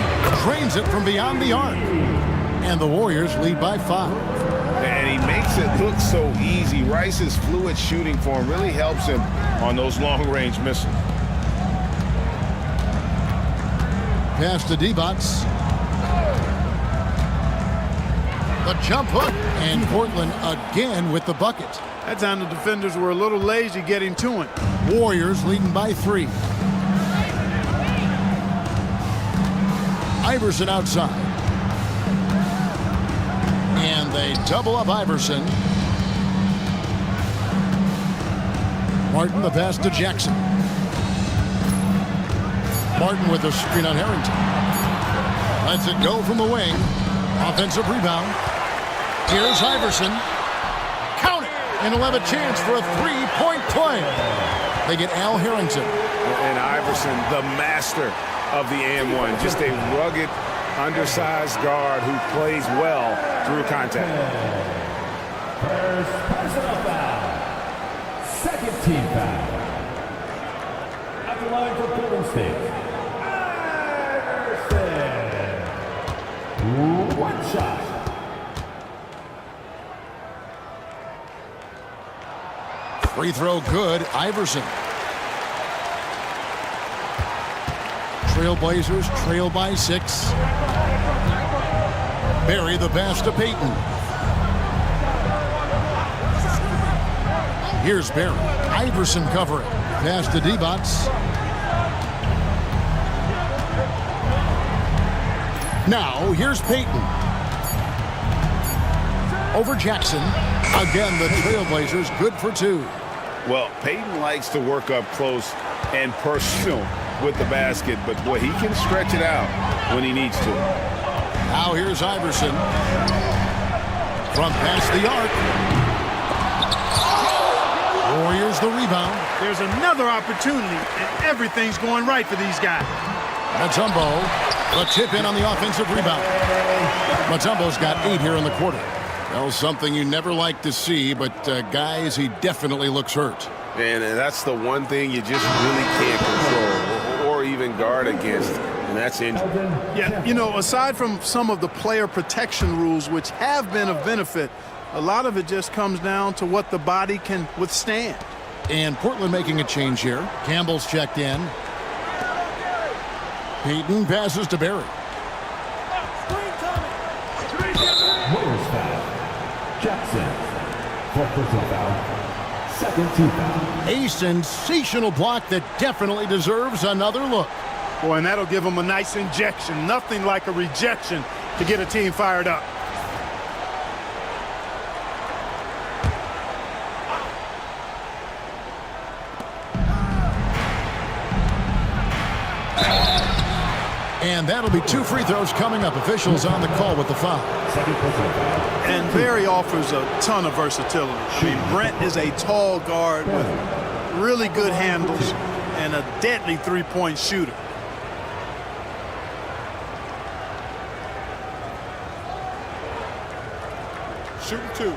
Drains it from beyond the arc. And the Warriors lead by 5. And he makes it look so easy. Rice's fluid shooting form really helps him on those long-range missiles. Pass to Divac. The jump hook, and Portland again with the bucket. That time the defenders were a little lazy getting to him. Warriors leading by 3. Iverson outside. And they double up Iverson. Martin the pass to Jackson. Martin with the screen on Harrington. Lets it go from the wing. Offensive rebound. Here's Iverson. Count it! And he'll have a chance for a 3-point play. They get Al Harrington. And Iverson, the master of the and-one. Just a rugged, undersized guard who plays well through contact. First personal foul. Second team foul. At the line for Golden State. Iverson. One shot. Free throw good. Iverson. Trailblazers trail by 6. Barry the pass to Payton. Here's Barry. Iverson covering. Pass to Divac. Now here's Payton. Over Jackson. Again, the Trailblazers good for 2. Well, Payton likes to work up close and personal with the basket, but boy, he can stretch it out when he needs to. Now here's Iverson. From past the arc. Warriors the rebound. There's another opportunity, and everything's going right for these guys. Mutombo, the tip in on the offensive rebound. Mutombo's got 8 here in the quarter. Well, something you never like to see, but guys, he definitely looks hurt. And that's the one thing you just really can't control or even guard against, and that's injury. Yeah, you know, aside from some of the player protection rules, which have been of benefit, a lot of it just comes down to what the body can withstand. And Portland making a change here. Campbell's checked in. Payton passes to Barry. Warriors foul. Jackson. For personal foul. Second team foul. A sensational block that definitely deserves another look. Boy, and that'll give them a nice injection. Nothing like a rejection to get a team fired up. And that'll be 2 free throws coming up. Officials on the call with the foul. Second personal foul. And Barry offers a ton of versatility. I mean, Brent is a tall guard with really good handles and a deadly three-point shooter. Shooting 2.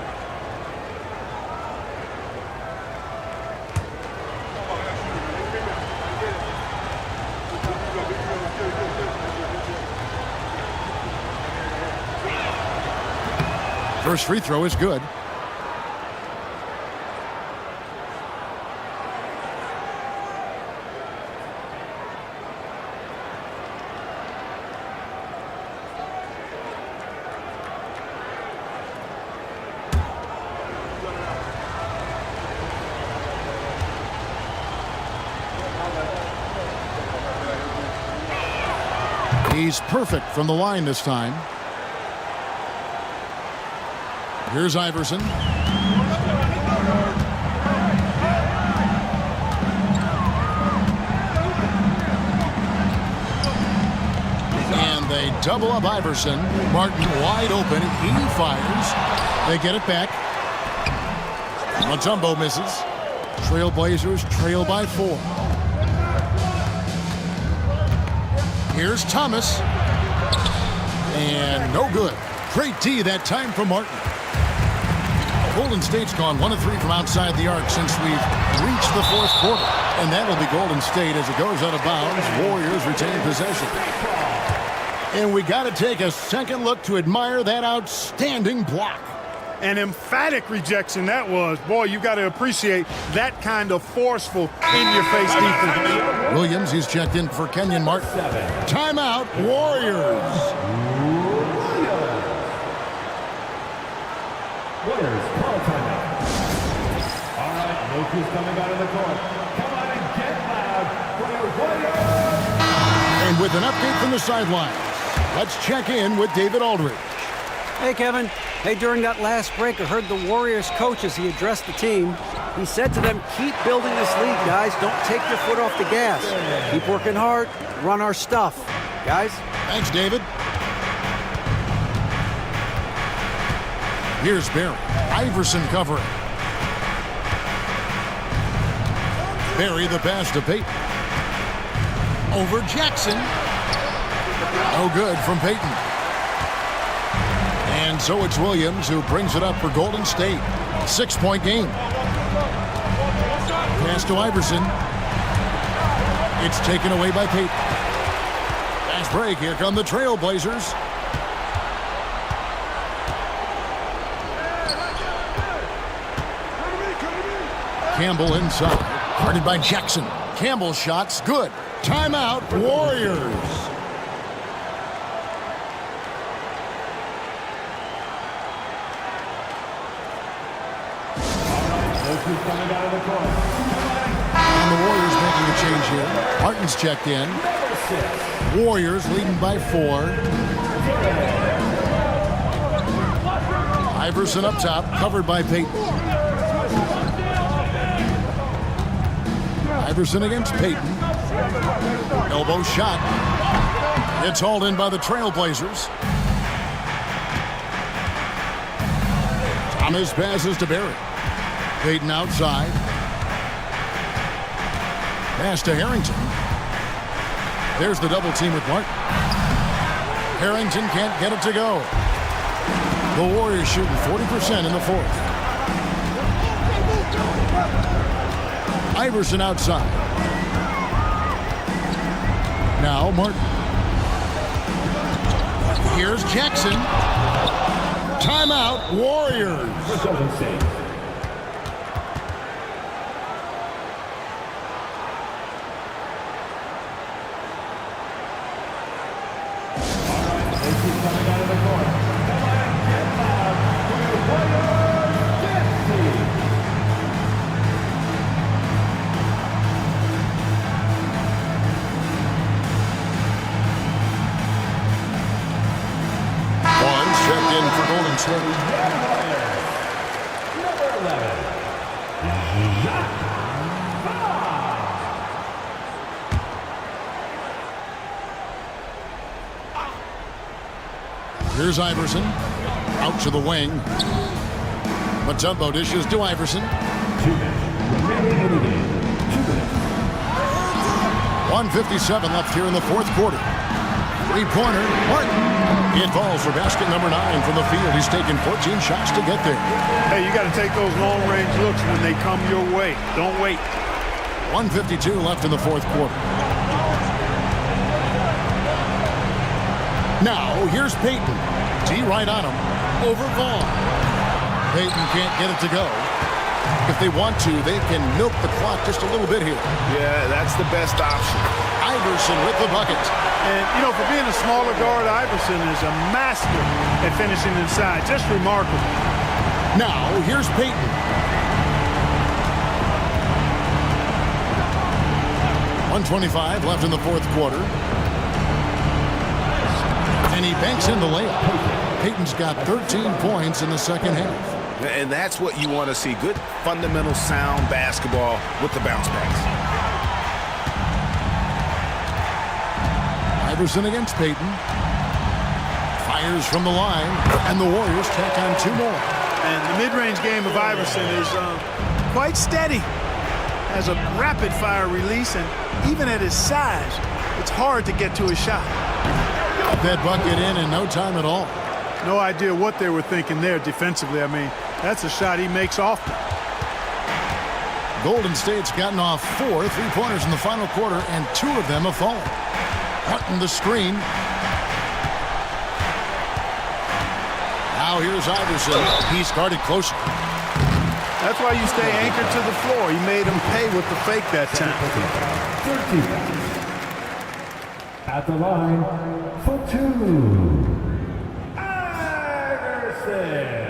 First free throw is good. He's perfect from the line this time. Here's Iverson. And they double up Iverson. Martin wide open. He fires. They get it back. Mutombo misses. Trailblazers trail by 4. Here's Thomas. And no good. Great D that time from Martin. Golden State's gone 1 of 3 from outside the arc since we've reached the 4th quarter. And that'll be Golden State as it goes out of bounds. Warriors retain possession. And we got to take a second look to admire that outstanding block. An emphatic rejection that was. Boy, you got to appreciate that kind of forceful in-your-face defense. Williams, he's checked in for Kenyon Martin. Timeout, Warriors. Warriors call timeout. All right, Moku's coming out of the court. Come on and get loud for your Warriors. And with an update from the sidelines, let's check in with David Aldridge. Hey, Kevin. Hey, during that last break, I heard the Warriors coach as he addressed the team. He said to them, keep building this lead, guys. Don't take your foot off the gas. Keep working hard. Run our stuff. Guys? Thanks, David. Here's Barry. Iverson covering. Barry the pass to Payton. Over Jackson. No good from Payton. And so it's Williams who brings it up for Golden State. 6-point game. Pass to Iverson. It's taken away by Payton. Fast break. Here come the Trailblazers. Campbell inside. Guarded by Jackson. Campbell's shot's good. Timeout, Warriors. And the Warriors making a change here. Martin's checked in. Warriors leading by 4. Iverson up top, covered by Payton. Iverson against Payton. Elbow shot. It's hauled in by the Trailblazers. Thomas passes to Barry. Payton outside. Pass to Harrington. There's the double team with Martin. Harrington can't get it to go. The Warriors shooting 40% in the 4th. Iverson outside. Now Martin. Here's Jackson. Timeout, Warriors. Look who's coming out of the corner. Come on and get loud for your Warriors dance team. One checked in for Golden State. Number 11, Jacques Vaughn. Here's Iverson. Out to the wing. Mutombo dishes to Iverson. 2 minutes remaining in the game. 2 minutes. 1:57 left here in the fourth quarter. Three-pointer, Martin. It falls for basket number 9 from the field. He's taken 14 shots to get there. Hey, you got to take those long-range looks when they come your way. Don't wait. 1:52 left in the fourth quarter. Now, here's Payton. D right on him. Over Vaughn. Payton can't get it to go. If they want to, they can milk the clock just a little bit here. Yeah, that's the best option. Iverson with the bucket. And, you know, for being a smaller guard, Iverson is a master at finishing inside. Just remarkable. Now, here's Payton. 1:25 left in the fourth quarter. And he banks in the layup. Payton's got 13 points in the second half. And that's what you want to see. Good, fundamental, sound basketball with the bounce backs. Iverson against Payton. Fires from the line. And the Warriors tack on 2 more. And the mid-range game of Iverson is quite steady. Has a rapid-fire release, and even at his size, it's hard to get to his shot. Got that bucket in no time at all. No idea what they were thinking there defensively. I mean, that's a shot he makes often. Golden State's gotten off 4 3-pointers in the final quarter, and 2 of them have fallen. Hunting the screen. Now here's Iverson. He's guarded closer. That's why you stay anchored to the floor. He made him pay with the fake that time. 13 at the line for 2. Iverson.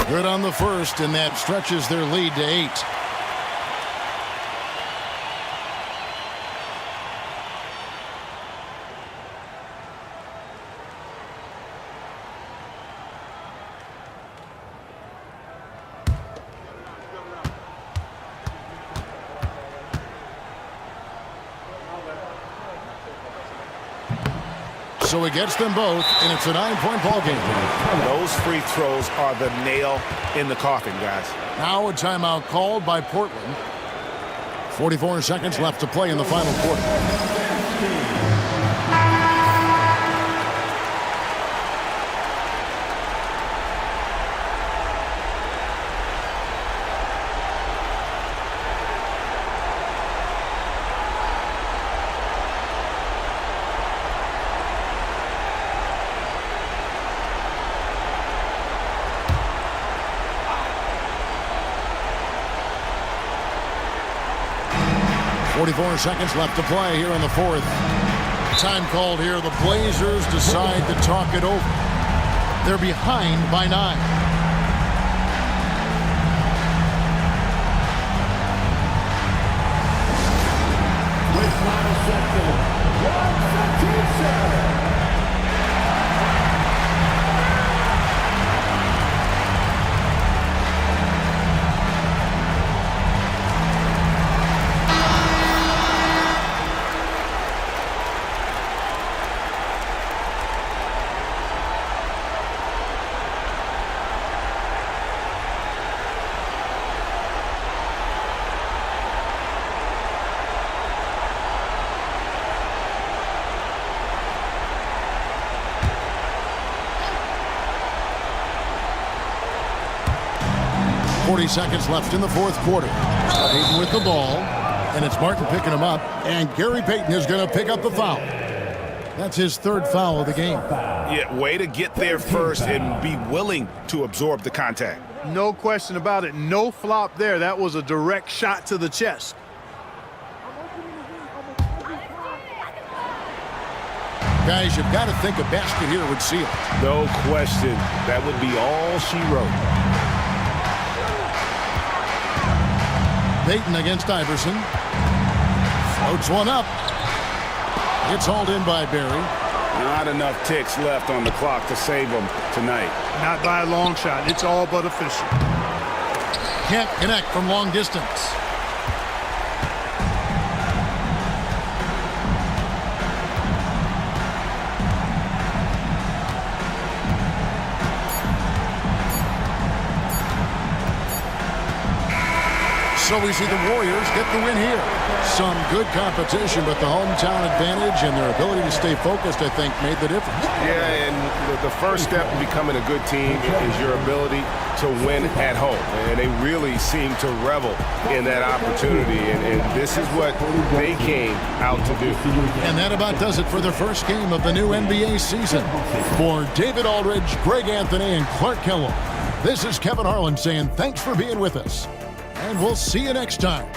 Good on the first, and that stretches their lead to 8. So he gets them both, and it's a 9-point ball game. Those free throws are the nail in the coffin, guys. Now a timeout called by Portland. 44 seconds left to play in the final quarter. .44 seconds left to play here in the fourth. Time called here. The Blazers decide to talk it over. They're behind by 9. With final section, what's the teacher? .40 seconds left in the fourth quarter. Payton with the ball. And it's Martin picking him up, and Gary Payton is going to pick up the foul. That's his third foul of the game. Yeah, way to get there first and be willing to absorb the contact. No question about it. No flop there. That was a direct shot to the chest. Guys, you've got to think a basket here would seal it. No question. That would be all she wrote. Payton against Iverson. Floats one up. It's hauled in by Barry. Not enough ticks left on the clock to save them tonight. Not by a long shot. It's all but official. Can't connect from long distance. So we see the Warriors get the win here. Some good competition, but the hometown advantage and their ability to stay focused, I think, made the difference. Yeah, and the first step to becoming a good team is your ability to win at home. And they really seem to revel in that opportunity, and this is what they came out to do. And that about does it for the first game of the new NBA season. For David Aldridge, Greg Anthony, and Clark Kellogg, this is Kevin Harlan saying thanks for being with us. And we'll see you next time.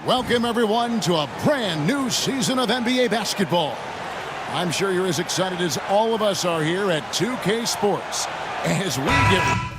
Welcome, everyone, to a brand new season of NBA basketball. I'm sure you're as excited as all of us are here at 2K Sports as we get...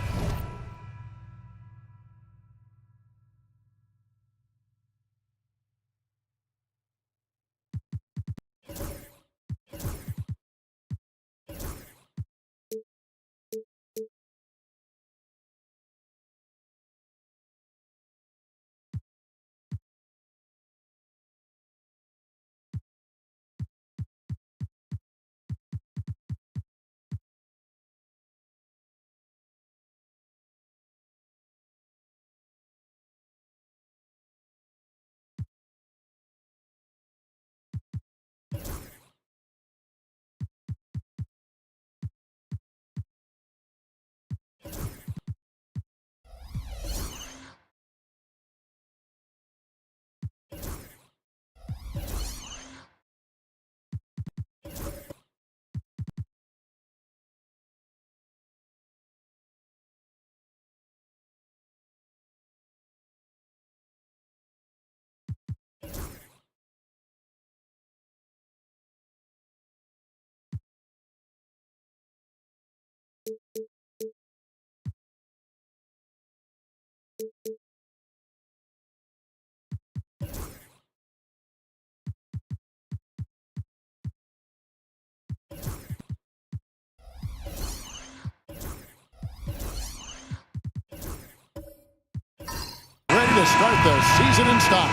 Ready to start the season in style.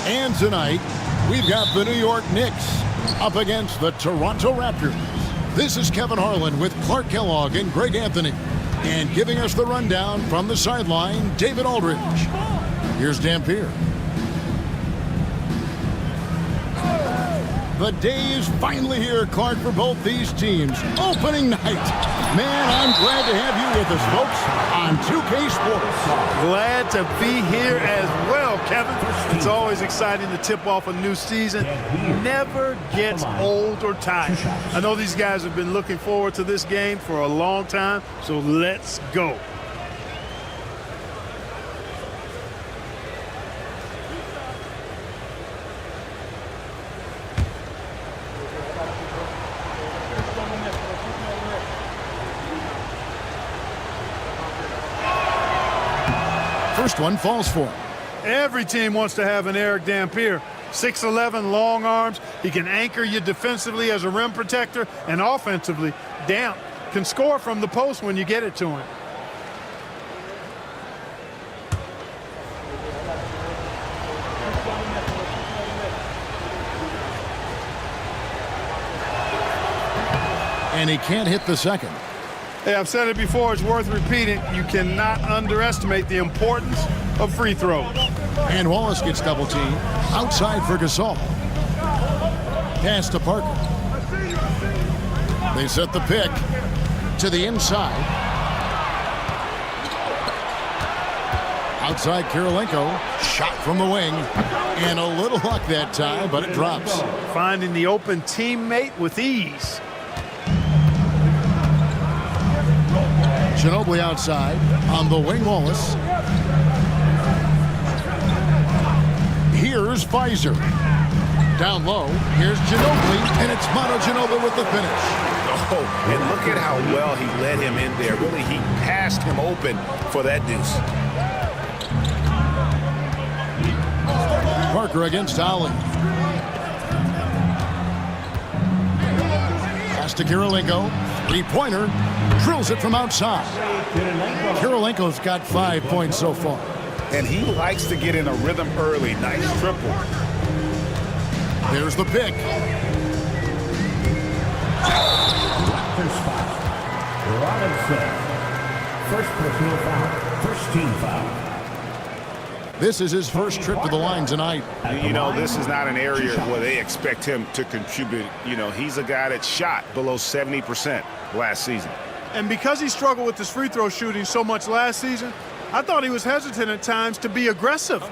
And tonight, we've got the New York Knicks up against the Toronto Raptors. This is Kevin Harlan with Clark Kellogg and Greg Anthony. And giving us the rundown from the sideline, David Aldridge. Here's Dampier. The day is finally here, Clark, for both these teams. Opening night. Man, I'm glad to have you with us, folks, on 2K Sports. Glad to be here as well, Kevin. It's always exciting to tip off a new season. Never gets old or tired. I know these guys have been looking forward to this game for a long time, so let's go. First one falls for him. Every team wants to have an Eric Dampier. 6'11", long arms. He can anchor you defensively as a rim protector and offensively. Damp can score from the post when you get it to him. And he can't hit the second. Hey, I've said it before, it's worth repeating. You cannot underestimate the importance of free throws. And Wallace gets double teamed. Outside for Gasol. Pass to Parker. They set the pick to the inside. Outside Kirilenko. Shot from the wing. And a little luck that time, but it drops. Finding the open teammate with ease. Ginobili outside. On the wing, Wallace. Here's Pfizer. Down low. Here's Ginobili, and it's Manu Ginobili with the finish. Oh, and look at how well he led him in there. Really, he passed him open for that deuce. Parker against Ali. Pass to Kirilenko. Three-pointer. Drills it from outside. Kirilenko's got 5 points so far. And he likes to get in a rhythm early. Nice triple. There's the pick. Raptors spot. Robinson. First personal foul. First team foul. This is his first trip to the line tonight. You know, this is not an area where they expect him to contribute. You know, he's a guy that shot below 70% last season. And because he struggled with his free throw shooting so much last season, I thought he was hesitant at times to be aggressive.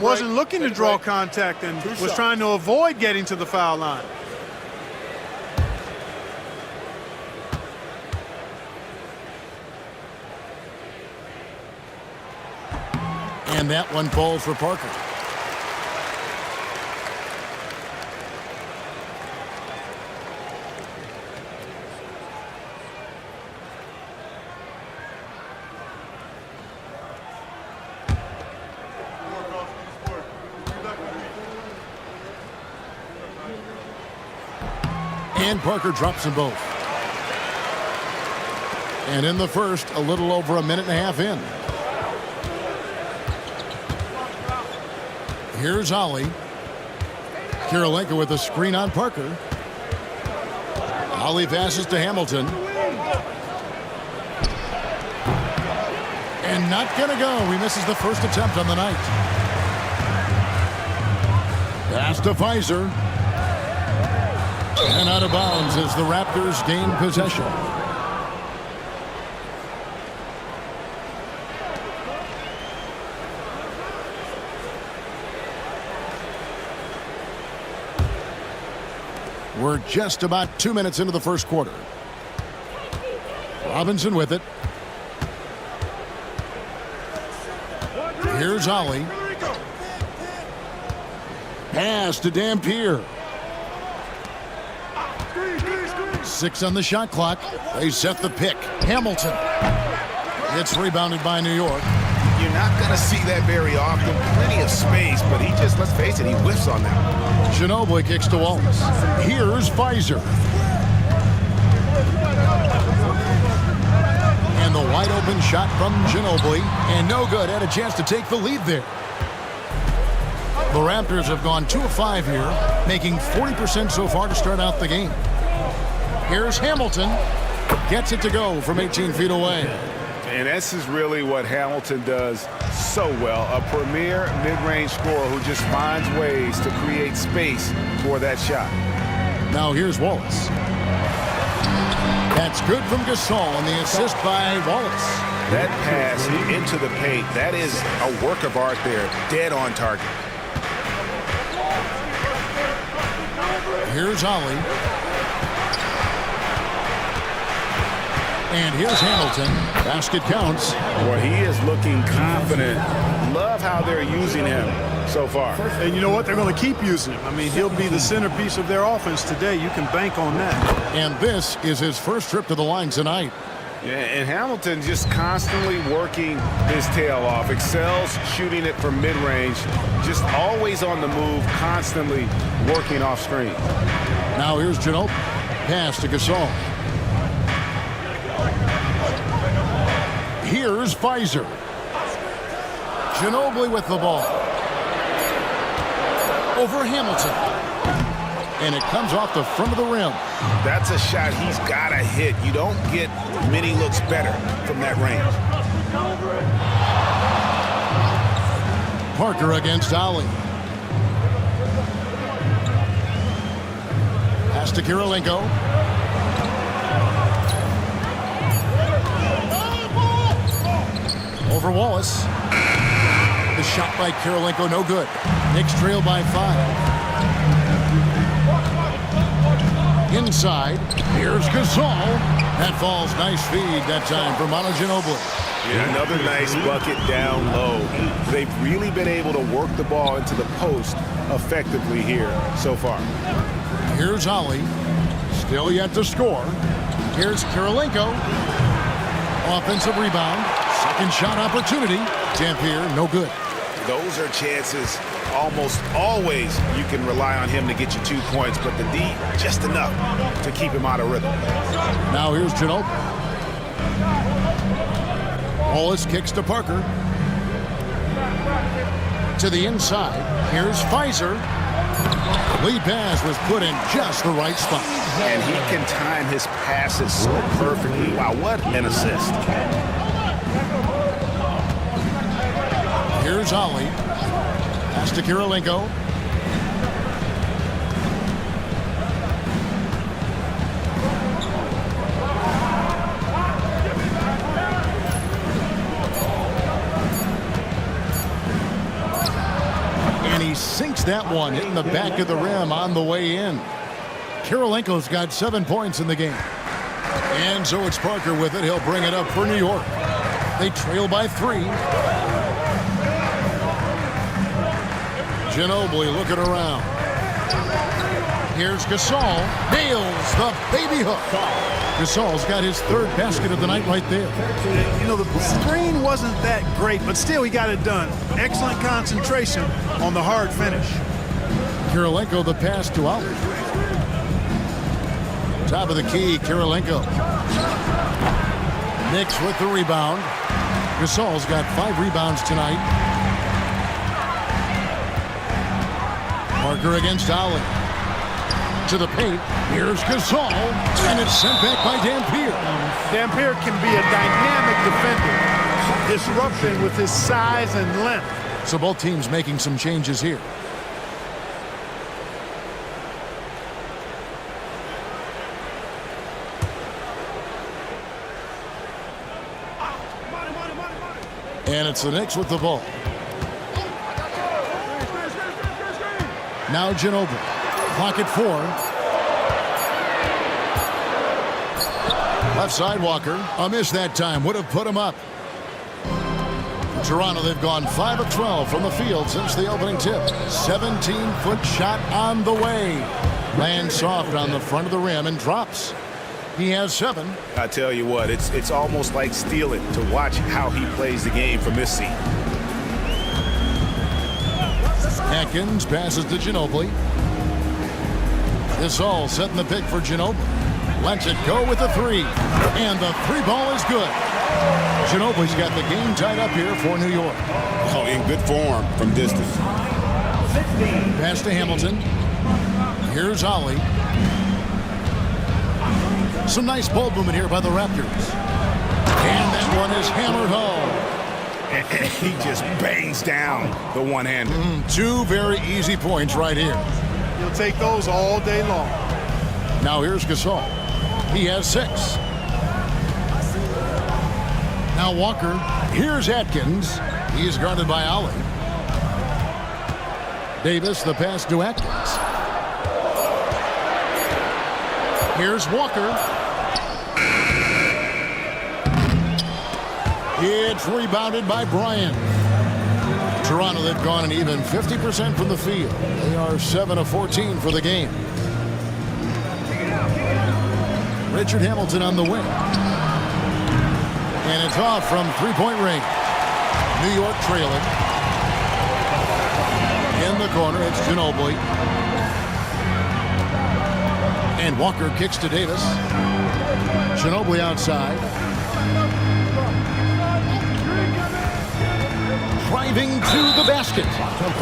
Wasn't looking to draw contact and was trying to avoid getting to the foul line. And that one falls for Parker. And Parker drops them both. And in the first, a little over a minute and a half in. Here's Ali. Kirilenko with a screen on Parker. Ali passes to Hamilton. And not gonna go. He misses the first attempt on the night. Pass to Pfizer. And out of bounds as the Raptors gain possession. We're just about 2 minutes into the first quarter. Robinson with it. Here's Ali. Pass to Dampier. 6 on the shot clock. They set the pick. Hamilton. It's rebounded by New York. You're not going to see that very often. Plenty of space, but he just, let's face it, he whiffs on that. Ginobili kicks to Wallace. Here's Pfizer. And the wide open shot from Ginobili. And no good. Had a chance to take the lead there. The Raptors have gone 2 of 5 here, making 40% so far to start out the game. Here's Hamilton. Gets it to go from 18 feet away. And this is really what Hamilton does so well. A premier mid-range scorer who just finds ways to create space for that shot. Now here's Wallace. That's good from Gasol, and the assist by Wallace. That pass into the paint, that is a work of art there. Dead on target. Here's Ali. And here's Hamilton. Basket counts. Well, he is looking confident. Love how they're using him so far. And you know what? They're going to keep using him. I mean, he'll be the centerpiece of their offense today. You can bank on that. And this is his first trip to the line tonight. Yeah, and Hamilton just constantly working his tail off. Excels shooting it from mid-range. Just always on the move, constantly working off screen. Now here's Ginobili. Pass to Gasol. Here's Pfizer. Ginobili with the ball. Over Hamilton. And it comes off the front of the rim. That's a shot he's got to hit. You don't get many looks better from that range. Parker against Ali. Pass to Kirilenko. Over Wallace. The shot by Kirilenko, no good. Knicks trail by 5. Inside, here's Gasol. That falls. Nice feed that time for Manu Ginobili. Yeah, another nice bucket down low. They've really been able to work the ball into the post effectively here so far. Here's Ali. Still yet to score. Here's Kirilenko. Offensive rebound. Second shot opportunity. Dampier, no good. Those are chances almost always you can rely on him to get you 2 points, but the D, just enough to keep him out of rhythm. Now here's Ginobili. Wallace kicks to Parker. To the inside. Here's Fizer. Lead pass was put in just the right spot. And he can time his passes so perfectly. Wow, what an assist. Here's Ali. Pass to Kirilenko. And he sinks that one, hitting the back of the rim on the way in. Kirilenko's got 7 points in the game. And so it's Parker with it. He'll bring it up for New York. They trail by 3. Ginobili looking around. Here's Gasol. Nails the baby hook. Gasol's got his 3rd basket of the night right there. You know, the screen wasn't that great, but still he got it done. Excellent concentration on the hard finish. Kirilenko the pass to Ali. Top of the key, Kirilenko. Knicks with the rebound. Gasol's got 5 rebounds tonight. Parker against Ali. To the paint. Here's Gasol. And it's sent back by Dampier. Dampier can be a dynamic defender, disrupting with his size and length. So both teams making some changes here. And it's the Knicks with the ball. Now Ginobili. Clock at 4. Left side Walker. A miss that time. Would have put him up. Toronto, they've gone 5 of 12 from the field since the opening tip. 17-foot shot on the way. Lands soft on the front of the rim and drops. He has 7. I tell you what, it's almost like stealing to watch how he plays the game from this seat. Atkins passes to Ginobili. This all setting the pick for Ginobili. Lets it go with the 3. And the 3 ball is good. Ginobili's got the game tied up here for New York. Oh, in good form from distance. Pass to Hamilton. Here's Ali. Some nice ball movement here by the Raptors. And that one is hammered home. And he just bangs down the one-hander. 2 very easy points right here. He'll take those all day long. Now here's Gasol. He has 6. Now Walker. Here's Atkins. He's guarded by Ali. Davis, the pass to Atkins. Here's Walker. It's rebounded by Bryant. Toronto, they've gone an even 50% from the field. They are 7 of 14 for the game. Richard Hamilton on the wing. And it's off from 3-point range. New York trailing. In the corner, it's Ginobili. And Walker kicks to Davis. Ginobili outside. Driving to the basket.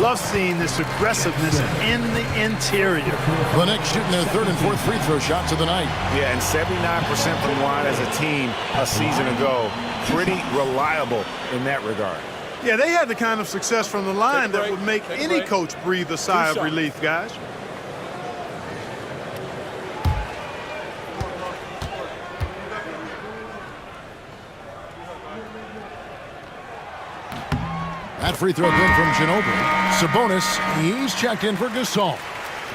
Love seeing this aggressiveness in the interior. The Knicks shooting their 3rd and 4th free throw shots of the night. Yeah, and 79% from line as a team a season ago. Pretty reliable in that regard. Yeah, they had the kind of success from the line that would make any break. coach breathe a sigh of shots. relief, guys. That free throw good from Ginobili. Sabonis, he's checked in for Gasol.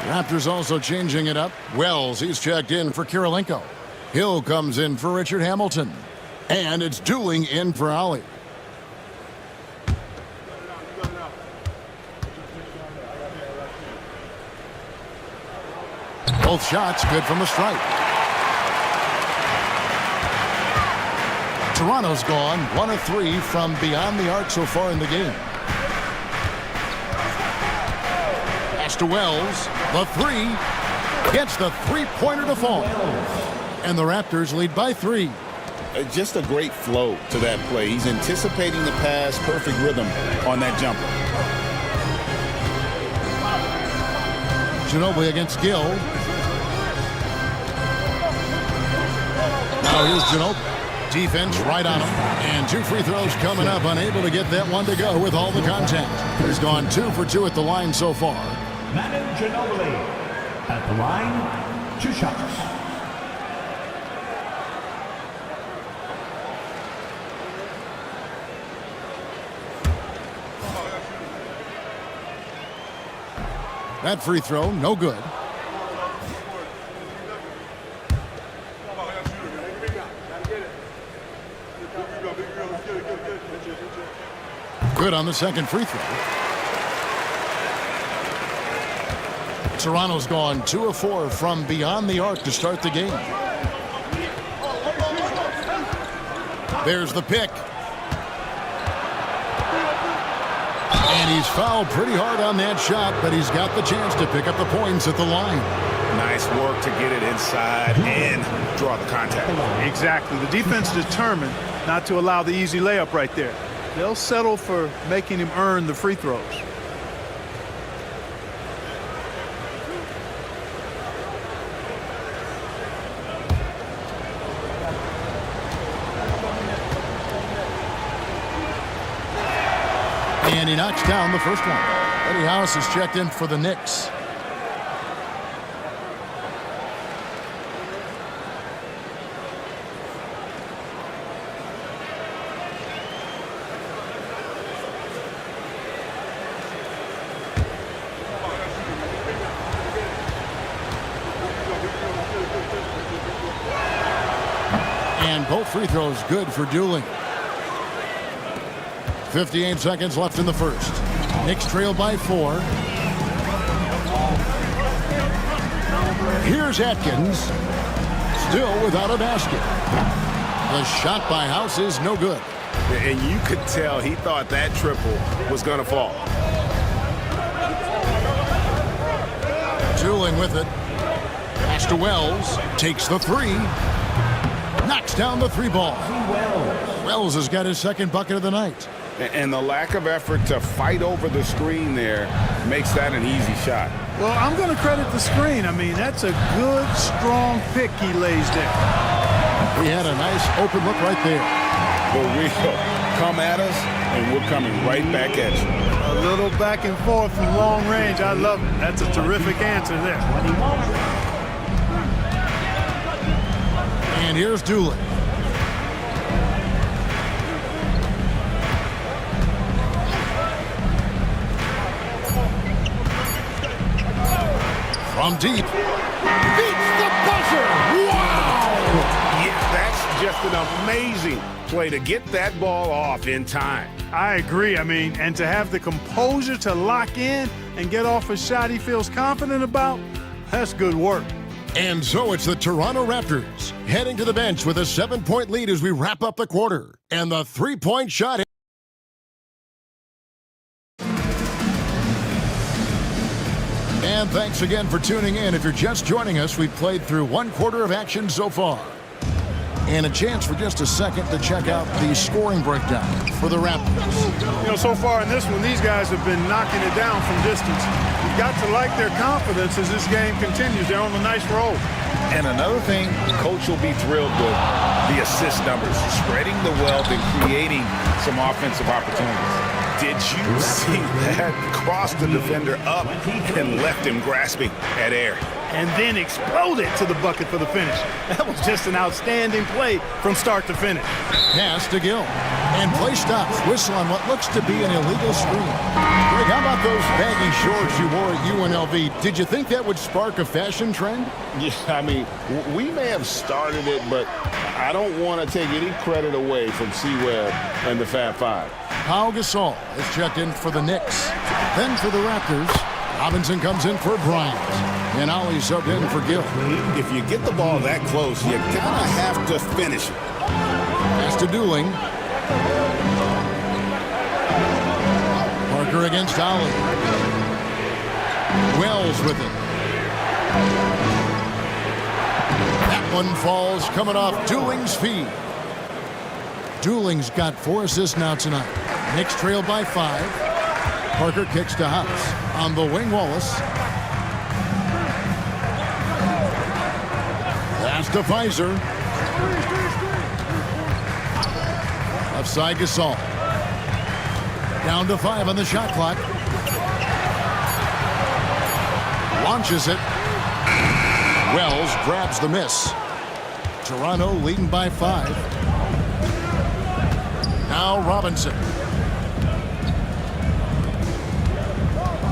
Raptors also changing it up. Wells, he's checked in for Kirilenko. Hill comes in for Richard Hamilton. And it's Dooling in for Ollie. Both shots good from the stripe. Toronto's gone 1 of 3 from beyond the arc so far in the game. Pass to Wells. The three. Gets the three-pointer to fall. And the Raptors lead by 3. Just a great flow to that play. He's anticipating the pass, perfect rhythm on that jumper. Ginobili against Gill. Now here's Ginobili. Defense right on him. And 2 free throws coming up. Unable to get that one to go with all the contact. He's gone 2 for 2 at the line so far. Manu Ginobili at the line, 2 shots. That free throw, no good. Good on the second free throw. Toronto's gone 2 of 4 from beyond the arc to start the game. There's the pick. And he's fouled pretty hard on that shot, but he's got the chance to pick up the points at the line. Nice work to get it inside and draw the contact. Exactly. The defense determined not to allow the easy layup right there. They'll settle for making him earn the free throws. And he knocks down the first one. Eddie House is checked in for the Knicks. And both free throws good for Dooling. 58 seconds left in the first. Knicks trail by 4. Here's Atkins. Still without a basket. The shot by House is no good. And you could tell he thought that triple was going to fall. Dooling with it. Pass to Wells. Takes the 3. Knocks down the 3 ball. Wells has got his second bucket of the night. And the lack of effort to fight over the screen there makes that an easy shot. Well, I'm going to credit the screen. I mean, that's a good, strong pick he lays there. He had a nice open look right there. But we'll come at us, and we're coming right back at you. A little back and forth from long range. I love it. That's a terrific answer there. And here's Dooling. From deep. Beats the buzzer. Wow! Yeah, that's just an amazing play to get that ball off in time. I agree. I mean, and to have the composure to lock in and get off a shot he feels confident about, that's good work. And so it's the Toronto Raptors heading to the bench with a 7-point lead as we wrap up the quarter. And the 3-point shot. And thanks again for tuning in. If you're just joining us, we've played through 1 quarter of action so far. And a chance for just a second to check out the scoring breakdown for the Raptors. You know, so far in this one, these guys have been knocking it down from distance. You've got to like their confidence as this game continues. They're on a nice roll. And another thing, coach will be thrilled with the assist numbers, spreading the wealth and creating some offensive opportunities. Did you see that? Crossed the defender up and left him grasping at air. And then exploded to the bucket for the finish. That was just an outstanding play from start to finish. Pass to Gill. And play stops. Whistle on what looks to be an illegal screen. Greg, how about those baggy shorts you wore at UNLV? Did you think that would spark a fashion trend? Yeah, I mean, we may have started it, but I don't want to take any credit away from C-Webb and the Fab Five. Pau Gasol is checked in for the Knicks. Then for the Raptors, Robinson comes in for Bryant. And Ollie subbed in for Gill. If you get the ball that close, you kind of have to finish it. Pass to Dooling. Parker against Ollie. Wells with it. That one falls coming off Dooling's feet. Dooling's got 4 assists now tonight. Knicks trail by 5. Parker kicks to House. On the wing, Wallace. Pass to Pfizer. Left side Gasol. Down to 5 on the shot clock. Launches it. Wells grabs the miss. Toronto leading by 5. Now Robinson.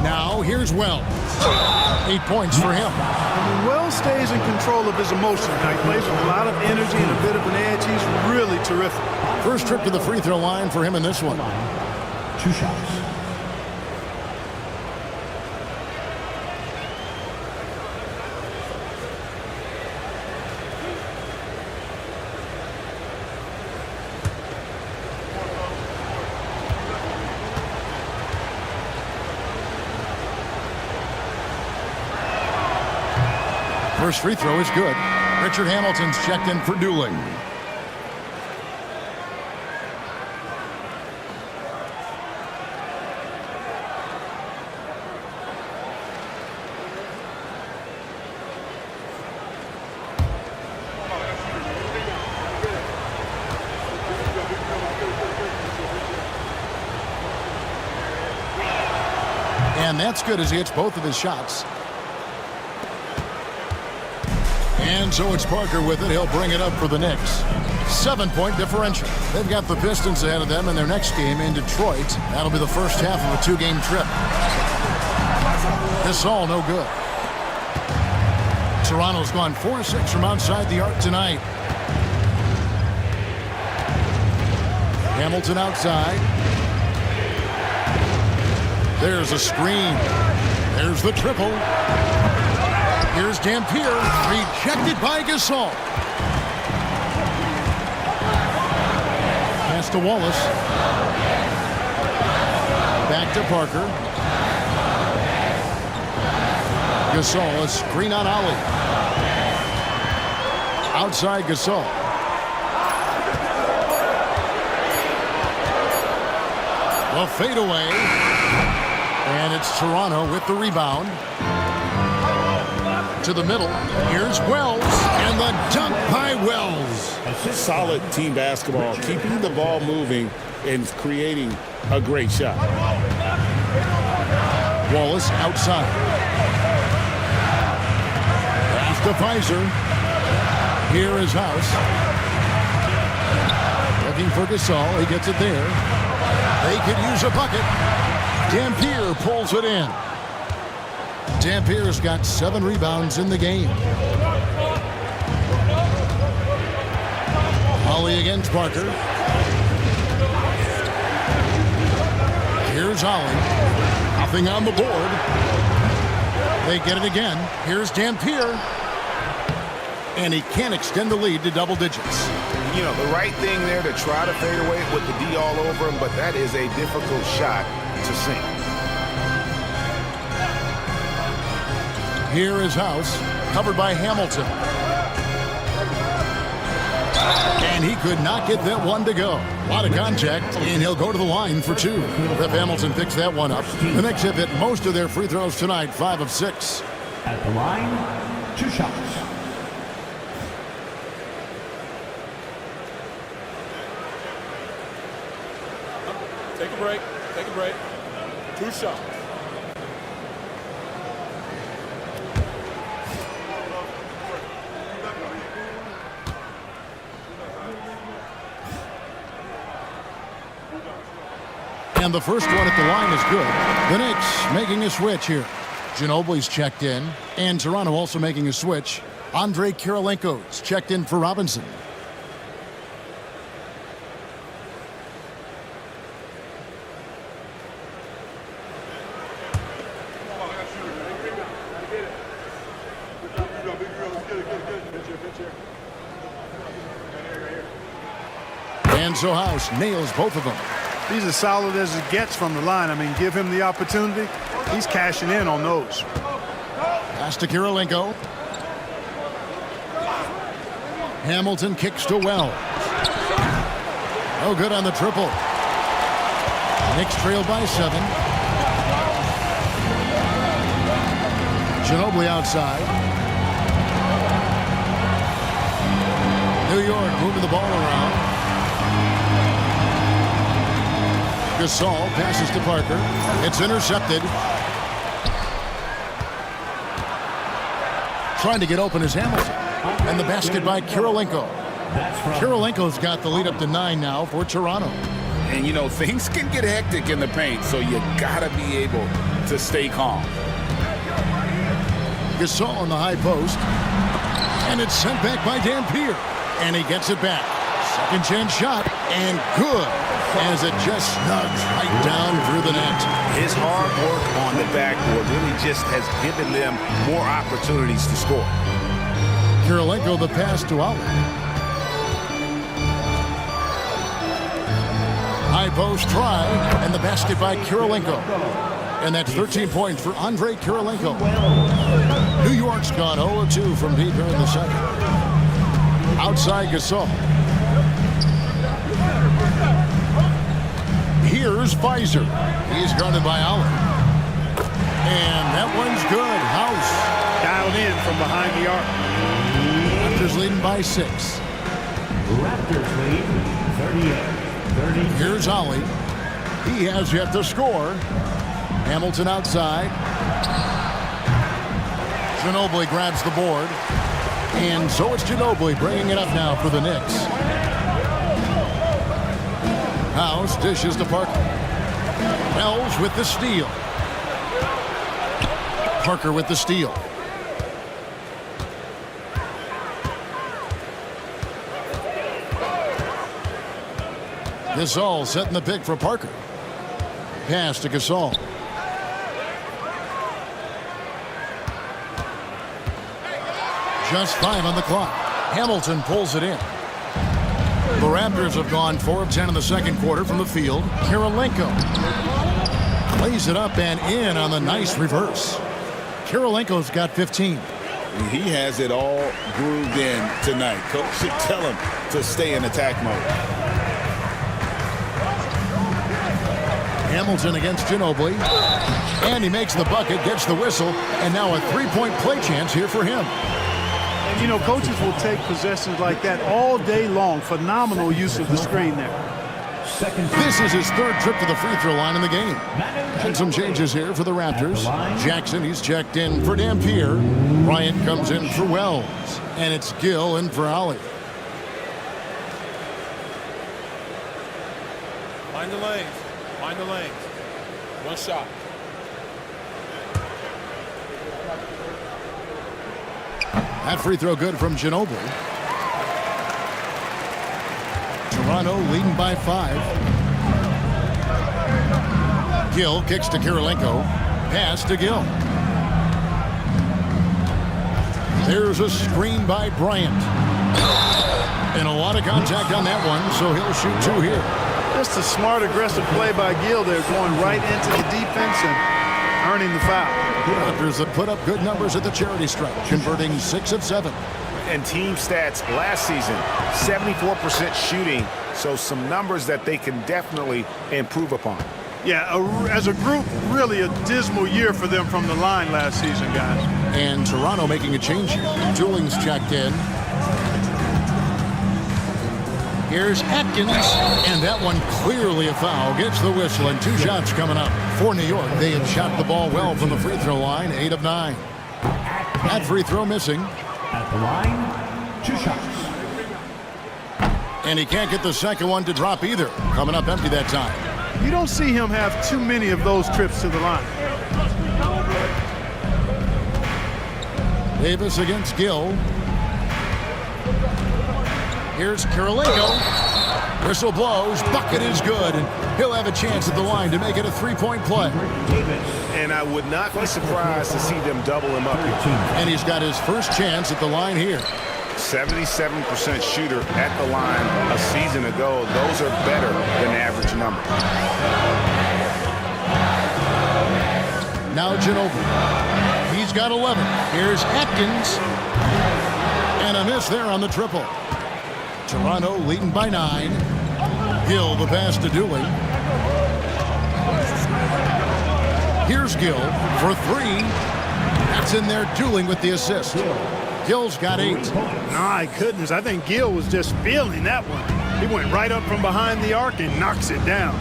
Now here's Wells. 8 points for him. When Wells stays in control of his emotions, he plays with a lot of energy and a bit of an edge. He's really terrific. First trip to the free throw line for him in this one. 2 shots. First free throw is good. Richard Hamilton's checked in for Dooling. And that's good as he hits both of his shots. And so it's Parker with it. He'll bring it up for the Knicks. 7-point differential. They've got the Pistons ahead of them in their next game in Detroit. That'll be the first half of a 2-game trip. This all no good. Toronto's gone 4-6 from outside the arc tonight. Hamilton outside. There's a screen. There's the triple. Here's Dampier, rejected by Gasol. Pass to Wallace. Back to Parker. Gasol, a screen on Ollie. Outside Gasol. The fadeaway. And it's Toronto with the rebound. To the middle. Here's Wells. And the dunk by Wells. Solid team basketball, keeping the ball moving and creating a great shot. Wallace outside. Pass to Pfizer. Here is House. Looking for Gasol. He gets it there. They could use a bucket. Dampier pulls it in. Dampier's got 7 rebounds in the game. Ollie against Parker. Here's Ollie. Nothing on the board. They get it again. Here's Dampier. And he can't extend the lead to double digits. You know, the right thing there to try to fade away with the D all over him, but that is a difficult shot to sink. Here is House, covered by Hamilton. And he could not get that one to go. A lot of contact, and he'll go to the line for 2. Rip Hamilton picks that one up. The Knicks have hit most of their free throws tonight, 5 of 6. At the line, 2 shots. Take a break. Take a break. 2 shots. And the first one at the line is good. The Knicks making a switch here. Ginobili's checked in, and Toronto also making a switch. Andre Kirilenko's checked in for Robinson. And so House nails both of them. He's as solid as it gets from the line. I mean, give him the opportunity. He's cashing in on those. Pass to Kirilenko. Hamilton kicks to Wells. No good on the triple. Knicks trail by 7. Ginobili outside. New York moving the ball around. Gasol passes to Parker. It's intercepted. Trying to get open is Hamilton. And the basket by Kirilenko. Kirilenko's got the lead up to 9 now for Toronto. And, you know, things can get hectic in the paint, so you got to be able to stay calm. Gasol on the high post. And it's sent back by Dampier. And he gets it back. Second chance shot. And good. As it just snugs right down through the net. His hard work on the backboard really just has given them more opportunities to score. Kirilenko the pass to Ali. High post try, and the basket by Kirilenko. And that's 13 points for Andre Kirilenko. New York's gone 0-2 from deep here in the second. Outside Gasol. Here's Fizer. He's guarded by Ali. And that one's good. House. Dialed in from behind the arc. Raptors leading by 6. Raptors lead 38-30. Here's Ali. He has yet to score. Hamilton outside. Ginobili grabs the board. And so it's Ginobili bringing it up now for the Knicks. House dishes to Parker. Wells with the steal. Parker with the steal. Gasol setting the pick for Parker. Pass to Gasol. Just 5 on the clock. Hamilton pulls it in. The Raptors have gone 4 of 10 in the second quarter from the field. Kirilenko lays it up and in on the nice reverse. Kirilenko's got 15. He has it all grooved in tonight. Coach should tell him to stay in attack mode. Hamilton against Ginobili. And he makes the bucket, gets the whistle, and now a 3-point play chance here for him. You know, coaches will take possessions like that all day long. Phenomenal use of the screen there. This is his 3rd trip to the free throw line in the game. And some changes here for the Raptors. Jackson, he's checked in for Dampier. Bryant comes in for Wells. And it's Gill in for Ali. Find the lanes. Find the lanes. 1 shot. That free throw good from Ginobili. Toronto leading by 5. Gill kicks to Kirilenko. Pass to Gill. There's a screen by Bryant. And a lot of contact on that one, so he'll shoot 2 here. Just a smart, aggressive play by Gill there, going right into the defense and earning the foul. Raptors have put up good numbers at the charity stripe, converting 6 of 7. And team stats last season, 74% shooting, so some numbers that they can definitely improve upon. Yeah, as a group, really a dismal year for them from the line last season, guys. And Toronto making a change here. Tooling's checked in. Here's Atkins, and that one clearly a foul. Gets the whistle, and 2 shots coming up. For New York, they have shot the ball well from the free throw line, 8 of 9. That free throw missing. At the line, 2 shots. And he can't get the second one to drop either. Coming up empty that time. You don't see him have too many of those trips to the line. Davis against Gill. Here's Kirilenko. Whistle blows. Bucket is good. And he'll have a chance at the line to make it a 3-point play. And I would not be surprised to see them double him up here. And he's got his first chance at the line here. 77% shooter at the line a season ago. Those are better than average numbers. Now Ginobili. He's got 11. Here's Atkins. And a miss there on the triple. Toronto leading by 9. Gill the pass to Dooley. Here's Gill for 3. That's in there. Dooley with the assist. Gill's got 8. My goodness, I think Gill was just feeling that one. He went right up from behind the arc and knocks it down.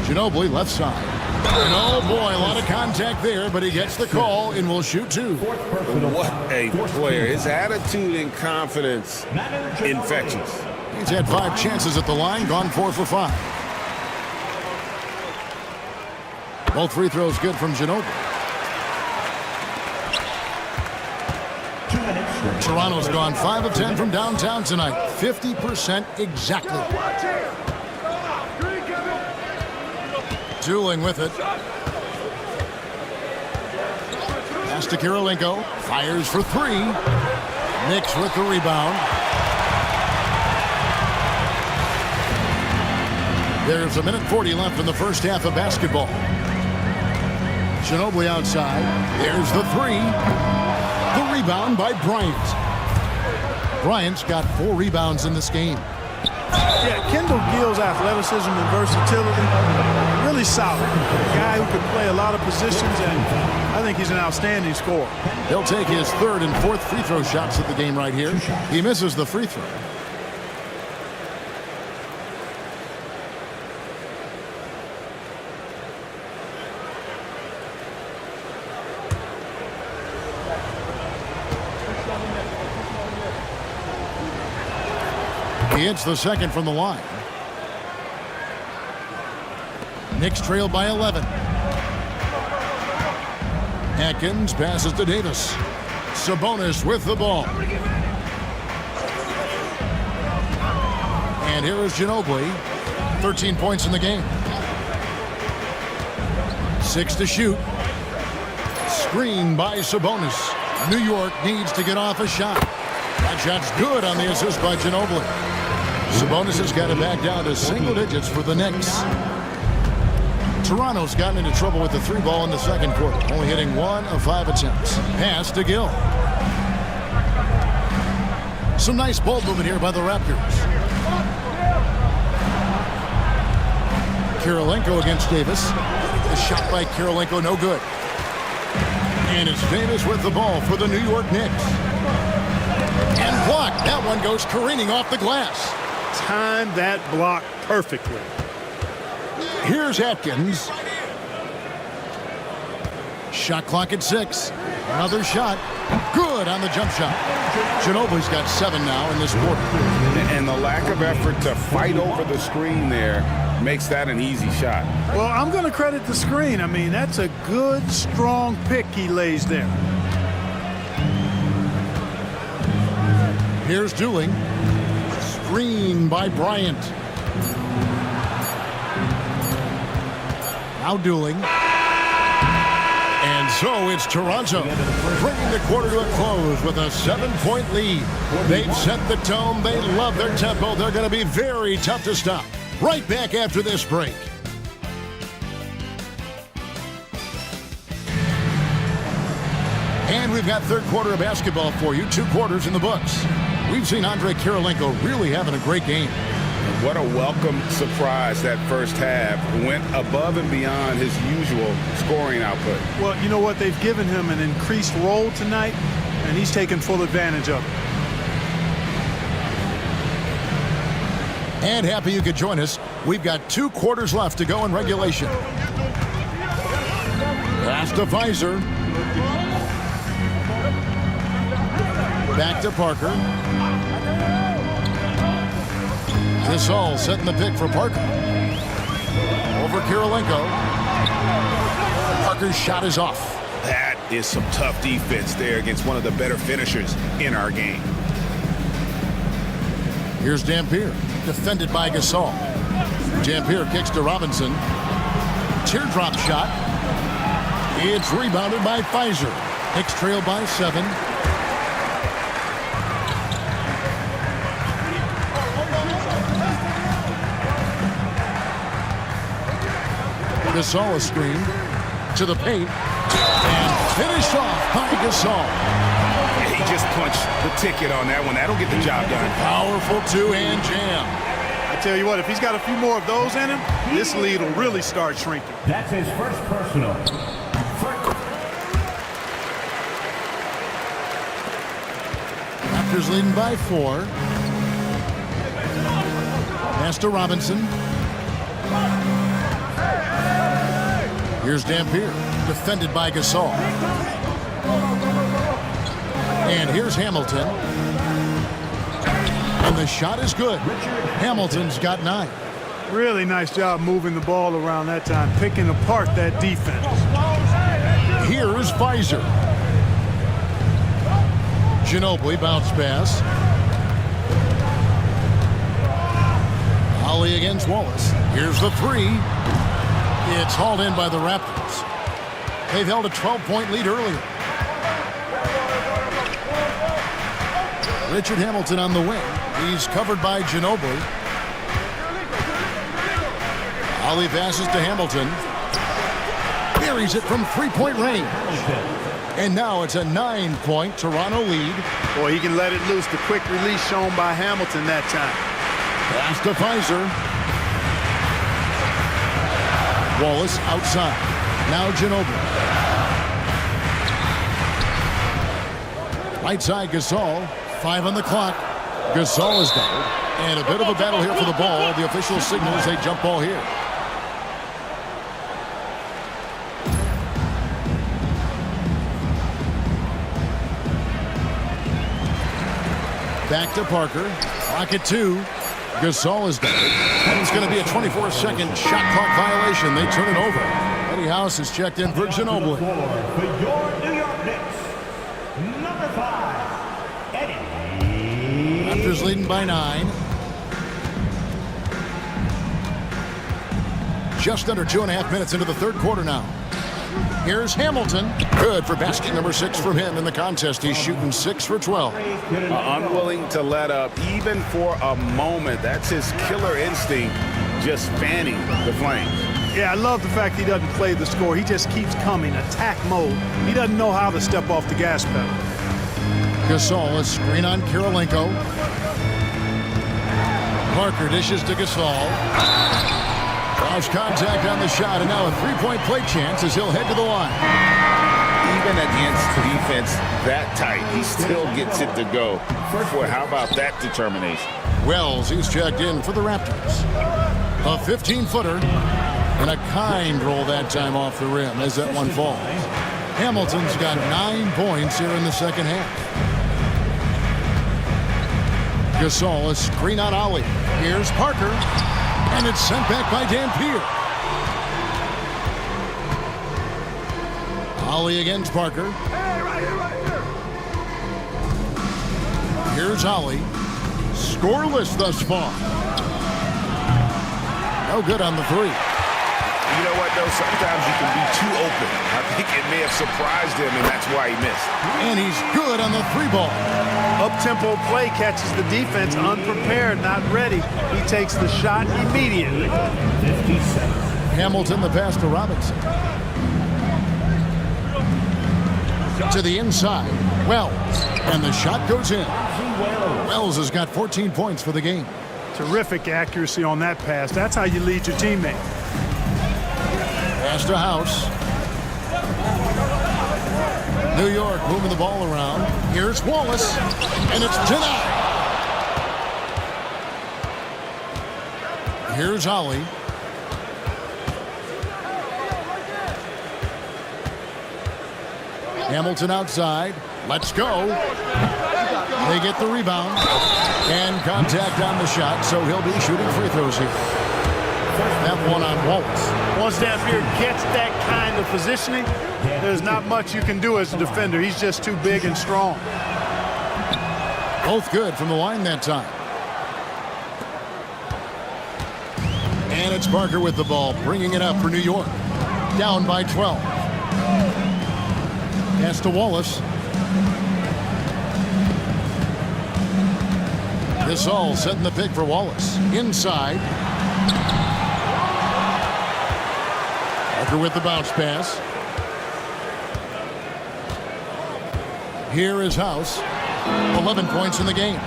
Ginobili left side. And oh boy, a lot of contact there, but he gets the call and will shoot 2. What a player. His attitude and confidence, infectious. He's had 5 chances at the line, gone 4 for 5. Both free throws good from Ginobili. Toronto's gone 5 of 10 from downtown tonight. 50% exactly. Dueling with it. Pass to Kirilenko. Fires for 3. Knicks with the rebound. There's 1:40 left in the first half of basketball. Ginobili outside. There's the 3. The rebound by Bryant. Bryant's got 4 rebounds in this game. Yeah, Kendall Gill's athleticism and versatility, really solid. A guy who can play a lot of positions, and I think he's an outstanding scorer. He'll take his 3rd and 4th free throw shots at the game right here. He misses the free throw. He hits the 2nd from the line. Knicks trail by 11. Atkins passes to Davis. Sabonis with the ball. And here is Ginobili. 13 points in the game. 6 to shoot. Screen by Sabonis. New York needs to get off a shot. That shot's good on the assist by Ginobili. Sabonis has got it back down to single digits for the Knicks. Toronto's gotten into trouble with the 3 ball in the second quarter, only hitting 1 of 5 attempts. Pass to Gill. Some nice ball movement here by the Raptors. Kirilenko against Davis. The shot by Kirilenko, no good. And it's Davis with the ball for the New York Knicks. And blocked. That one goes careening off the glass. Timed that block perfectly. Here's Atkins. Shot clock at 6. Another shot. Good on the jump shot. Ginobili's got 7 now in this quarter. And the lack of effort to fight over the screen there makes that an easy shot. Well, I'm going to credit the screen. I mean, that's a good, strong pick he lays there. Here's Dooley. Screen by Bryant. Now Dooley. And so it's Toronto bringing the quarter to a close with a 7-point lead. They've set the tone. They love their tempo. They're going to be very tough to stop. Right back after this break. And we've got third quarter of basketball for you. 2 quarters in the books. We've seen Andrei Kirilenko really having a great game. What a welcome surprise that first half. Went above and beyond his usual scoring output. Well, you know what? They've given him an increased role tonight, and he's taken full advantage of it. And happy you could join us. We've got 2 quarters left to go in regulation. Pass to Pfizer. Back to Parker. Gasol setting the pick for Parker. Over Kirilenko. Parker's shot is off. That is some tough defense there against one of the better finishers in our game. Here's Dampier, defended by Gasol. Dampier kicks to Robinson. Teardrop shot. It's rebounded by Pfizer. Knicks trail by 7. Gasol a screen to the paint and finished off by Gasol. He just punched the ticket on that one. That'll get the job done. Powerful 2-hand jam. I tell you what, if he's got a few more of those in him, this lead will really start shrinking. That's his first personal. Raptors leading by 4. Pass to Robinson. Here's Dampier, defended by Gasol. And here's Hamilton. And the shot is good. Hamilton's got 9. Really nice job moving the ball around that time, picking apart that defense. Here's Pfizer. Ginobili bounce pass. Ollie against Wallace. Here's the 3. It's hauled in by the Raptors. They've held a 12-point lead earlier. Richard Hamilton on the wing. He's covered by Ginobili. Ollie passes to Hamilton. Buries it from 3-point range. And now it's a 9-point Toronto lead. Boy, he can let it loose. The quick release shown by Hamilton that time. Pass to Pfizer. Wallace outside. Now Ginobili. Right side Gasol. 5 on the clock. Gasol is down. And a bit of a battle here for the ball. The official signals a jump ball here. Back to Parker. Clock at 2. Gasol is down. And it's going to be a 24-second shot clock violation. They turn it over. Eddie House is checked in for Ginobili. For your New York Knicks, number 5, Eddie. Raptors leading by 9. Just under 2.5 minutes into the third quarter now. Here's Hamilton. Good for basket number 6 from him in the contest. He's shooting 6 for 12. Unwilling to let up even for a moment. That's his killer instinct, just fanning the flames. Yeah, I love the fact he doesn't play the score. He just keeps coming, attack mode. He doesn't know how to step off the gas pedal. Gasol, a screen on Kirilenko. Parker dishes to Gasol. Lost contact on the shot, and now a 3-point play chance as he'll head to the line. Even against defense that tight, he still gets it to go. Boy, how about that determination? Wells, he's checked in for the Raptors. A 15-footer and a kind roll that time off the rim as that one falls. Hamilton's got 9 points here in the second half. Gasol, a screen on Ollie. Here's Parker. And it's sent back by Dampier. Ollie against Parker. Here's Ollie. Scoreless thus far. No good on the 3. You know what, though? Sometimes you can be too open. I think it may have surprised him, and that's why he missed. And he's good on the 3 ball. Up-tempo play catches the defense unprepared, not ready. He takes the shot immediately. Hamilton the pass to Robinson. To the inside. Wells. And the shot goes in. Wells has got 14 points for the game. Terrific accuracy on that pass. That's how you lead your teammate. Pass to House. New York moving the ball around. Here's Wallace. And it's denied. Here's Ollie. Hamilton outside. Let's go. They get the rebound. And contact on the shot, so he'll be shooting free throws here. That one on Wallace. Once Dampier gets that kind of positioning, there's not much you can do as a defender. He's just too big and strong. Both good from the line that time. And it's Parker with the ball, bringing it up for New York. Down by 12. Pass to Wallace. This all setting the pick for Wallace. Inside. Parker with the bounce pass. Here is House. 11 points in the game.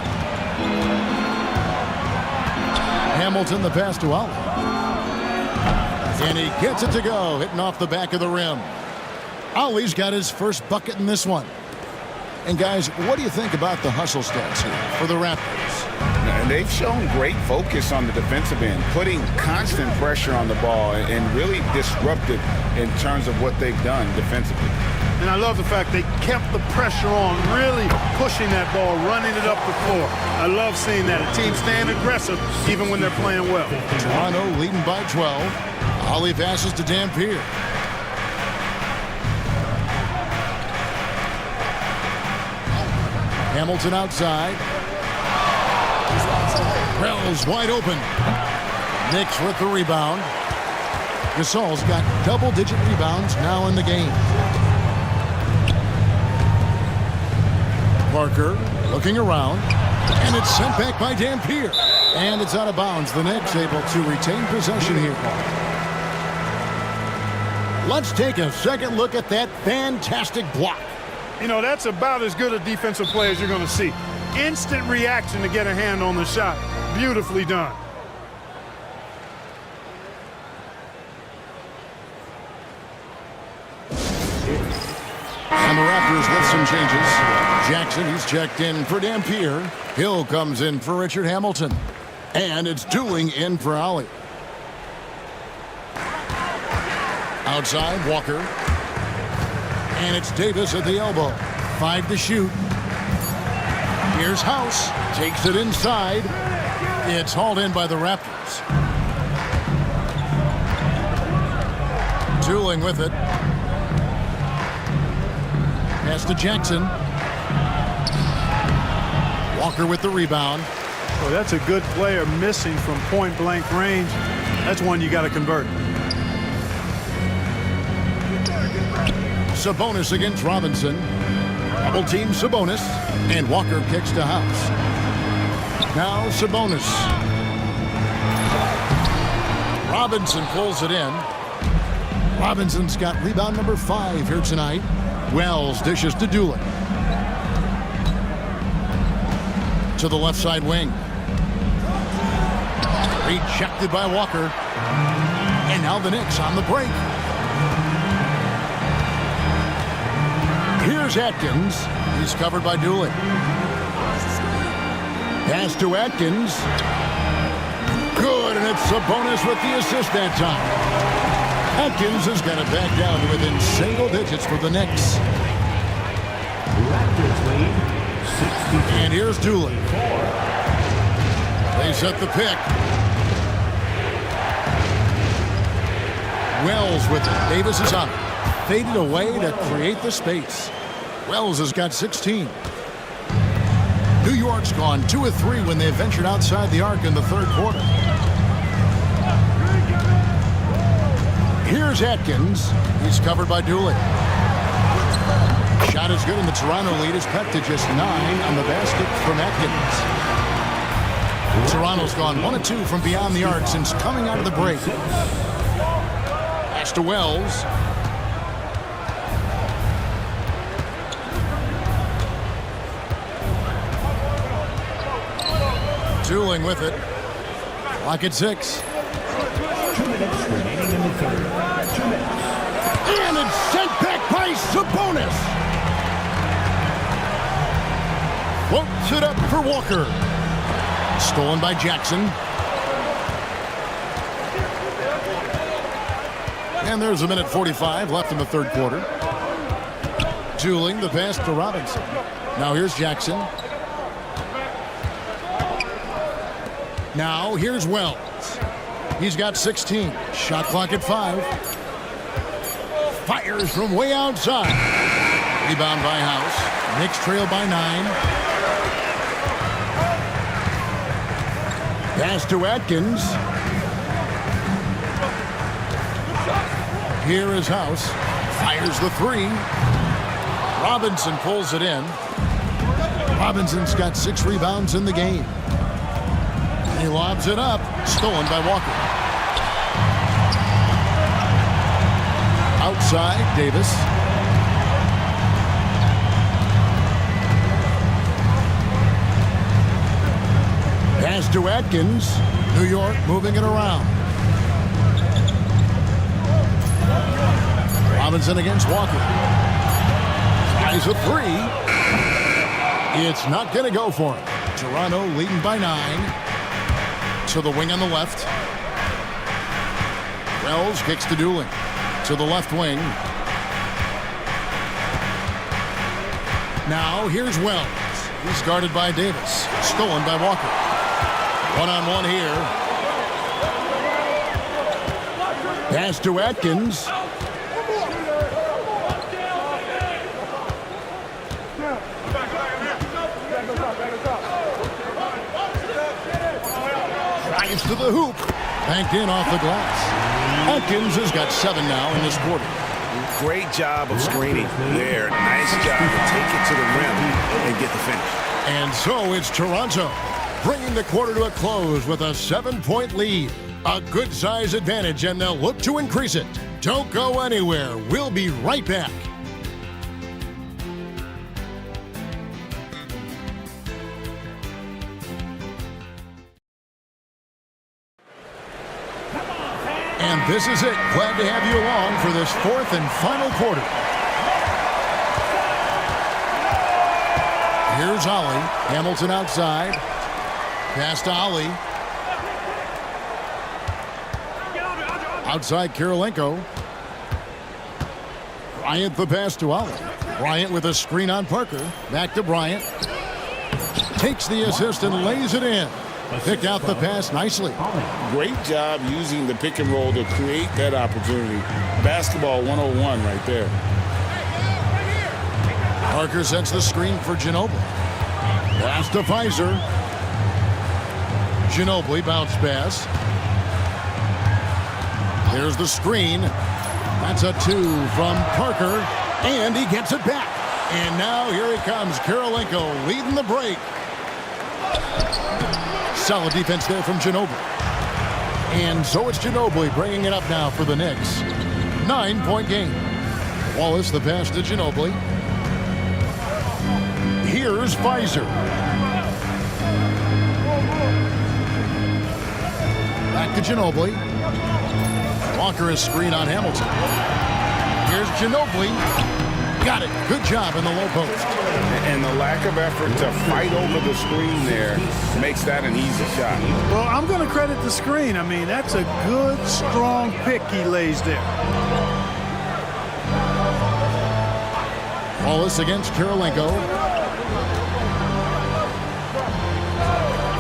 Hamilton the pass to Ollie. And he gets it to go, hitting off the back of the rim. Ollie's got his first bucket in this one. And guys, what do you think about the hustle stats here for the Raptors? And they've shown great focus on the defensive end, putting constant pressure on the ball and really disruptive in terms of what they've done defensively. And I love the fact they kept the pressure on, really pushing that ball, running it up the floor. I love seeing that. A team staying aggressive even when they're playing well. Toronto leading by 12. Ollie passes to Dampier. Hamilton outside. Wells wide open. Knicks with the rebound. Gasol's got double-digit rebounds now in the game. Parker looking around. And it's sent back by Dampier. And it's out of bounds. The Knicks able to retain possession here. Let's take a second look at that fantastic block. You know, that's about as good a defensive play as you're going to see. Instant reaction to get a hand on the shot. Beautifully done. And the Raptors with some changes. Jackson, he's checked in for Dampier. Hill comes in for Richard Hamilton. And it's Dooling in for Ollie. Outside, Walker. And it's Davis at the elbow. 5 to shoot. Here's House. Takes it inside. It's hauled in by the Raptors. Dooling with it. Pass to Jackson. Walker with the rebound. Well, that's a good player missing from point-blank range. That's one you got to convert. Sabonis against Robinson. Double team Sabonis. And Walker kicks to House. Now Sabonis. Robinson pulls it in. Robinson's got rebound number 5 here tonight. Wells dishes to Dooling. To the left side wing. Rejected by Walker. And now the Knicks on the break. Here's Atkins. He's covered by Dooling. Pass to Atkins. Good, and it's Sabonis with the assist that time. Atkins has got it back down to within single digits for the Knicks. Raptors lead 60. And here's Dooling. They set the pick. Wells with it. Davis is on it. Faded away to create the space. Wells has got 16. New York's gone 2 of 3 when they ventured outside the arc in the third quarter. Here's Atkins. He's covered by Dooling. Shot is good, and the Toronto lead is cut to just 9 on the basket from Atkins. Toronto's gone 1 of 2 from beyond the arc since coming out of the break. Pass to Wells. Dooling with it. Clock at 6. 2 minutes remaining in the third. 2 minutes. And it's sent back by Sabonis. Floats it up for Walker. Stolen by Jackson. And there's a minute 45 left in the third quarter. Juling the pass to Robinson. Now here's Jackson. Now here's Wells. He's got 16. Shot clock at 5. Fires from way outside. Rebound by House. Knicks trail by 9. Pass to Atkins. Here is House. Fires the 3. Robinson pulls it in. Robinson's got 6 rebounds in the game. He lobs it up. Stolen by Walker. Outside, Davis. Pass to Atkins. New York moving it around. Robinson against Walker. Tries a 3. It's not going to go for him. Toronto leading by 9. To the wing on the left. Wells kicks to Doolin. To the left wing. Now here's Wells. He's guarded by Davis. Stolen by Walker. One-on-one here. Pass to Atkins. Drives to the hoop. Banked in off the glass. Atkins has got 7 now in this quarter. Great job of screening there. Nice job to take it to the rim and get the finish. And so it's Toronto bringing the quarter to a close with a 7-point lead. A good size advantage, and they'll look to increase it. Don't go anywhere. We'll be right back. And this is it. Glad to have you along for this 4th and final quarter. Here's Ollie. Hamilton outside. Pass to Ollie. Outside Kirilenko. Bryant the pass to Ollie. Bryant with a screen on Parker. Back to Bryant. Takes the assist and lays it in. Picked out the pass nicely. Great job using the pick and roll to create that opportunity. Basketball 101 right there. Parker sets the screen for Ginobili. Pass to Fizer. Ginobili bounce pass. There's the screen. That's a 2 from Parker. And he gets it back. And now here he comes. Kirilenko leading the break. Solid defense there from Ginobili. And so it's Ginobili bringing it up now for the Knicks. 9-point game. Wallace the pass to Ginobili. Here's Fizer. Back to Ginobili. Walker is screen on Hamilton. Here's Ginobili. Got it. Good job in the low post. And the lack of effort to fight over the screen there makes that an easy shot. Well, I'm going to credit the screen. I mean, that's a good, strong pick he lays there. Wallace against Kirilenko.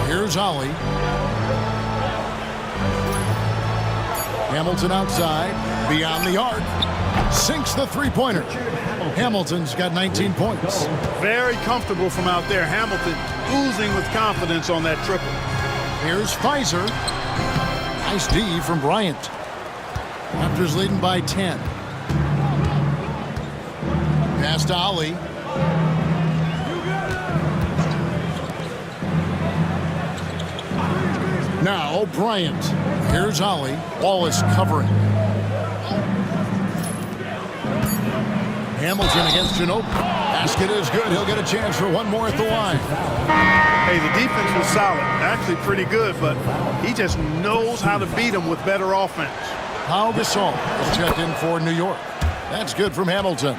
Here's Ollie. Hamilton outside, beyond the arc. Sinks the three-pointer. Hamilton's got 19 points. Very comfortable from out there. Hamilton oozing with confidence on that triple. Here's Fizer. Nice D from Bryant. Raptors leading by 10. Pass to Ollie. Now Bryant. Here's Ollie. Wallace covering. Hamilton against Ginobili. Basket is good. He'll get a chance for one more at the line. Hey, the defense was solid. Actually pretty good, but he just knows how to beat them with better offense. Pau Gasol is checked in for New York. That's good from Hamilton.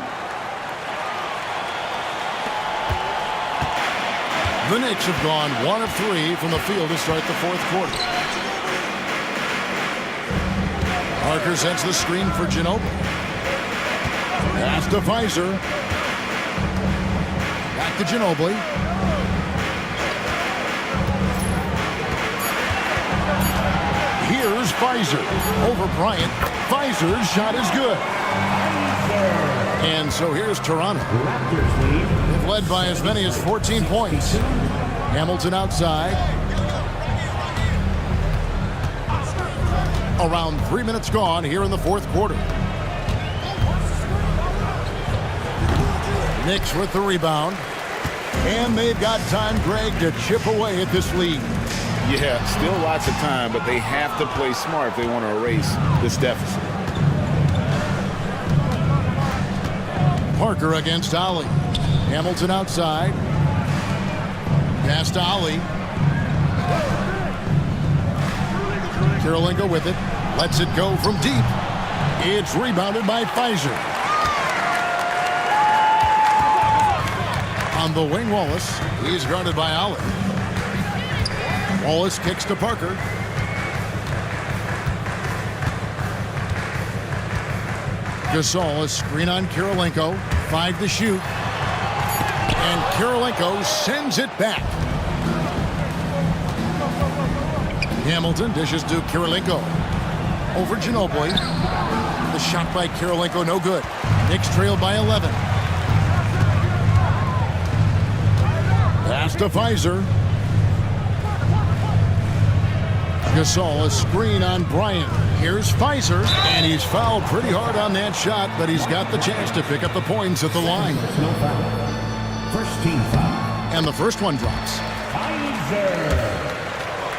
The Knicks have gone 1 of 3 from the field to start the fourth quarter. Parker sets the screen for Ginobili. Pass to Fizer. Back to Ginobili. Here's Fizer over Bryant. Fizer's shot is good. And so here's Toronto. They've led by as many as 14 points. Hamilton outside. Around 3 minutes gone here in the fourth quarter. Knicks with the rebound. And they've got time, Greg, to chip away at this lead. Yeah, still lots of time, but they have to play smart if they want to erase this deficit. Parker against Ali. Hamilton outside. Pass to Ali. Kirilenko with it. Lets it go from deep. It's rebounded by Fizer. On the wing, Wallace. He's guarded by Ali. Wallace kicks to Parker. Gasol, a screen on Kirilenko. 5 to shoot. And Kirilenko sends it back. Hamilton dishes to Kirilenko. Over Ginobili. The shot by Kirilenko, no good. Knicks trail by 11. Pass to Fizer. Gasol, a screen on Bryant. Here's Fizer, and he's fouled pretty hard on that shot, but he's got the chance to pick up the points at the line. First team foul. And the first one drops. Fizer.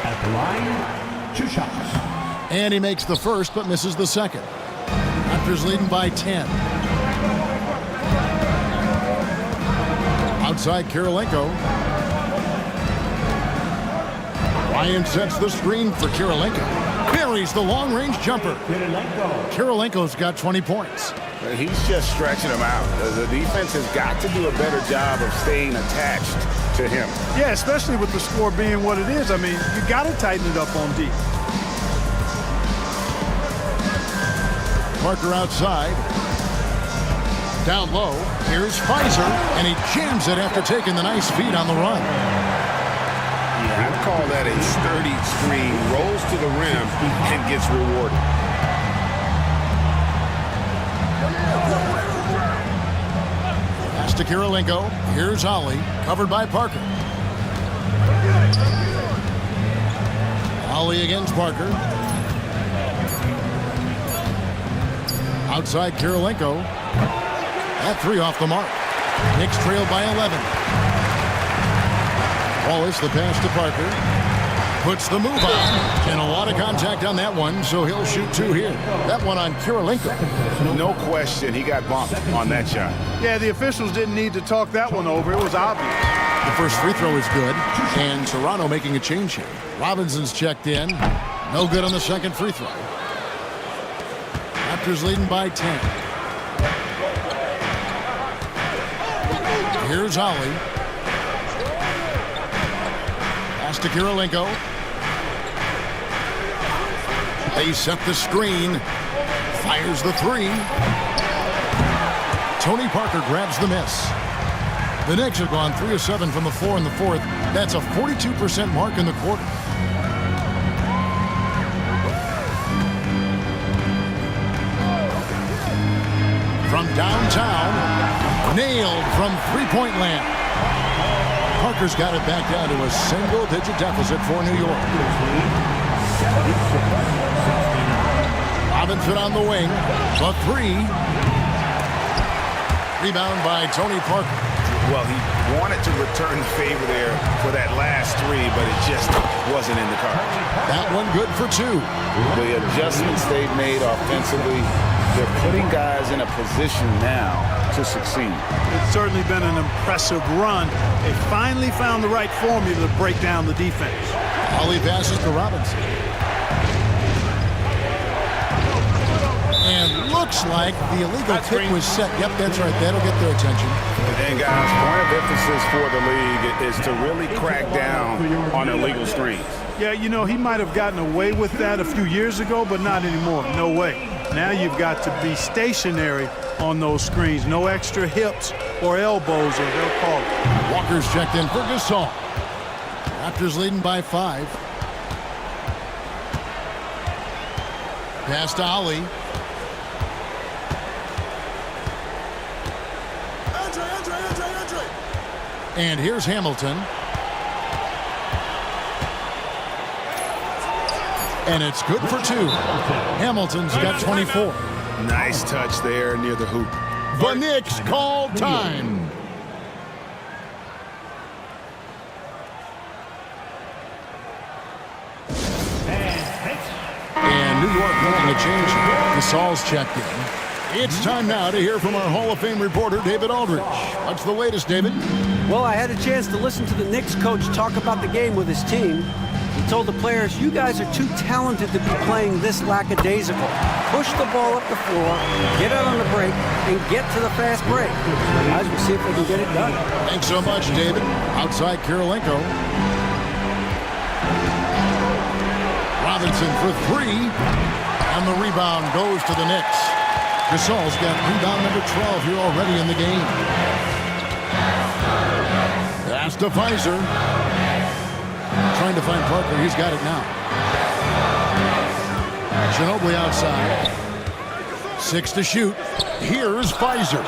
At the line, 2 shots. And he makes the first, but misses the second. Raptors leading by 10. Outside Kirilenko. Ryan sets the screen for Kirilenko. Buries the long-range jumper. Kirilenko's got 20 points. He's just stretching them out. The defense has got to do a better job of staying attached to him. Yeah, especially with the score being what it is. I mean, you got to tighten it up on D. Parker outside. Down low. Here's Fizer, and he jams it after taking the nice feed on the run. Yeah, I'd call that a sturdy screen. Rolls to the rim and gets rewarded. Pass to Kirilenko. Here's Ali, covered by Parker. Ali against Parker. Outside Kirilenko. That 3 off the mark. Knicks trail by 11. Wallace, the pass to Parker. Puts the move on. And a lot of contact on that one, so he'll shoot 2 here. That one on Kirilenko. No question, he got bumped on that shot. Yeah, the officials didn't need to talk that one over. It was obvious. The first free throw is good. And Toronto making a change here. Robinson's checked in. No good on the second free throw. Raptors leading by 10. Here's Ali. Pass to Kirilenko. They set the screen. Fires the 3. Tony Parker grabs the miss. The Knicks have gone 3 of 7 from the floor in the fourth. That's a 42% mark in the quarter. From downtown, nailed from three-point land. Parker's got it back down to a single-digit deficit for New York. Robinson on the wing, the 3. Rebound by Tony Parker. Well, he wanted to return the favor there for that last 3, but it just wasn't in the cards. That one good for 2. The adjustments they've made offensively, they're putting guys in a position now to succeed. It's certainly been an impressive run. They finally found the right formula to break down the defense. Ali passes to Robinson. And looks like the illegal kick was set. Yep, that's right. That'll get their attention. And guys, point of emphasis for the league is to really crack down on illegal screens. Yeah, you know, he might have gotten away with that a few years ago, but not anymore. No way. Now you've got to be stationary on those screens. No extra hips or elbows, or they'll call it. Walker's checked in for Gasol. Raptors leading by 5. Pass to Ali. And here's Hamilton. And it's good for 2. Hamilton's got 24. Nice touch there near the hoop. The Knicks call time. And New York making a change. Gasol's checked in. It's time now to hear from our Hall of Fame reporter, David Aldridge. What's the latest, David? Well, I had a chance to listen to the Knicks coach talk about the game with his team. He told the players, you guys are too talented to be playing this lackadaisical. Push the ball up the floor, get out on the break, and get to the fast break. Guys, we'll see if they can get it done. Thanks so much, David. Outside Kirilenko. Robinson for 3. And the rebound goes to the Knicks. Gasol's got rebound number 12 here already in the game. Pass to Fizer. Trying to find Parker. He's got it now. Ginobili outside. 6 to shoot. Here's Fizer.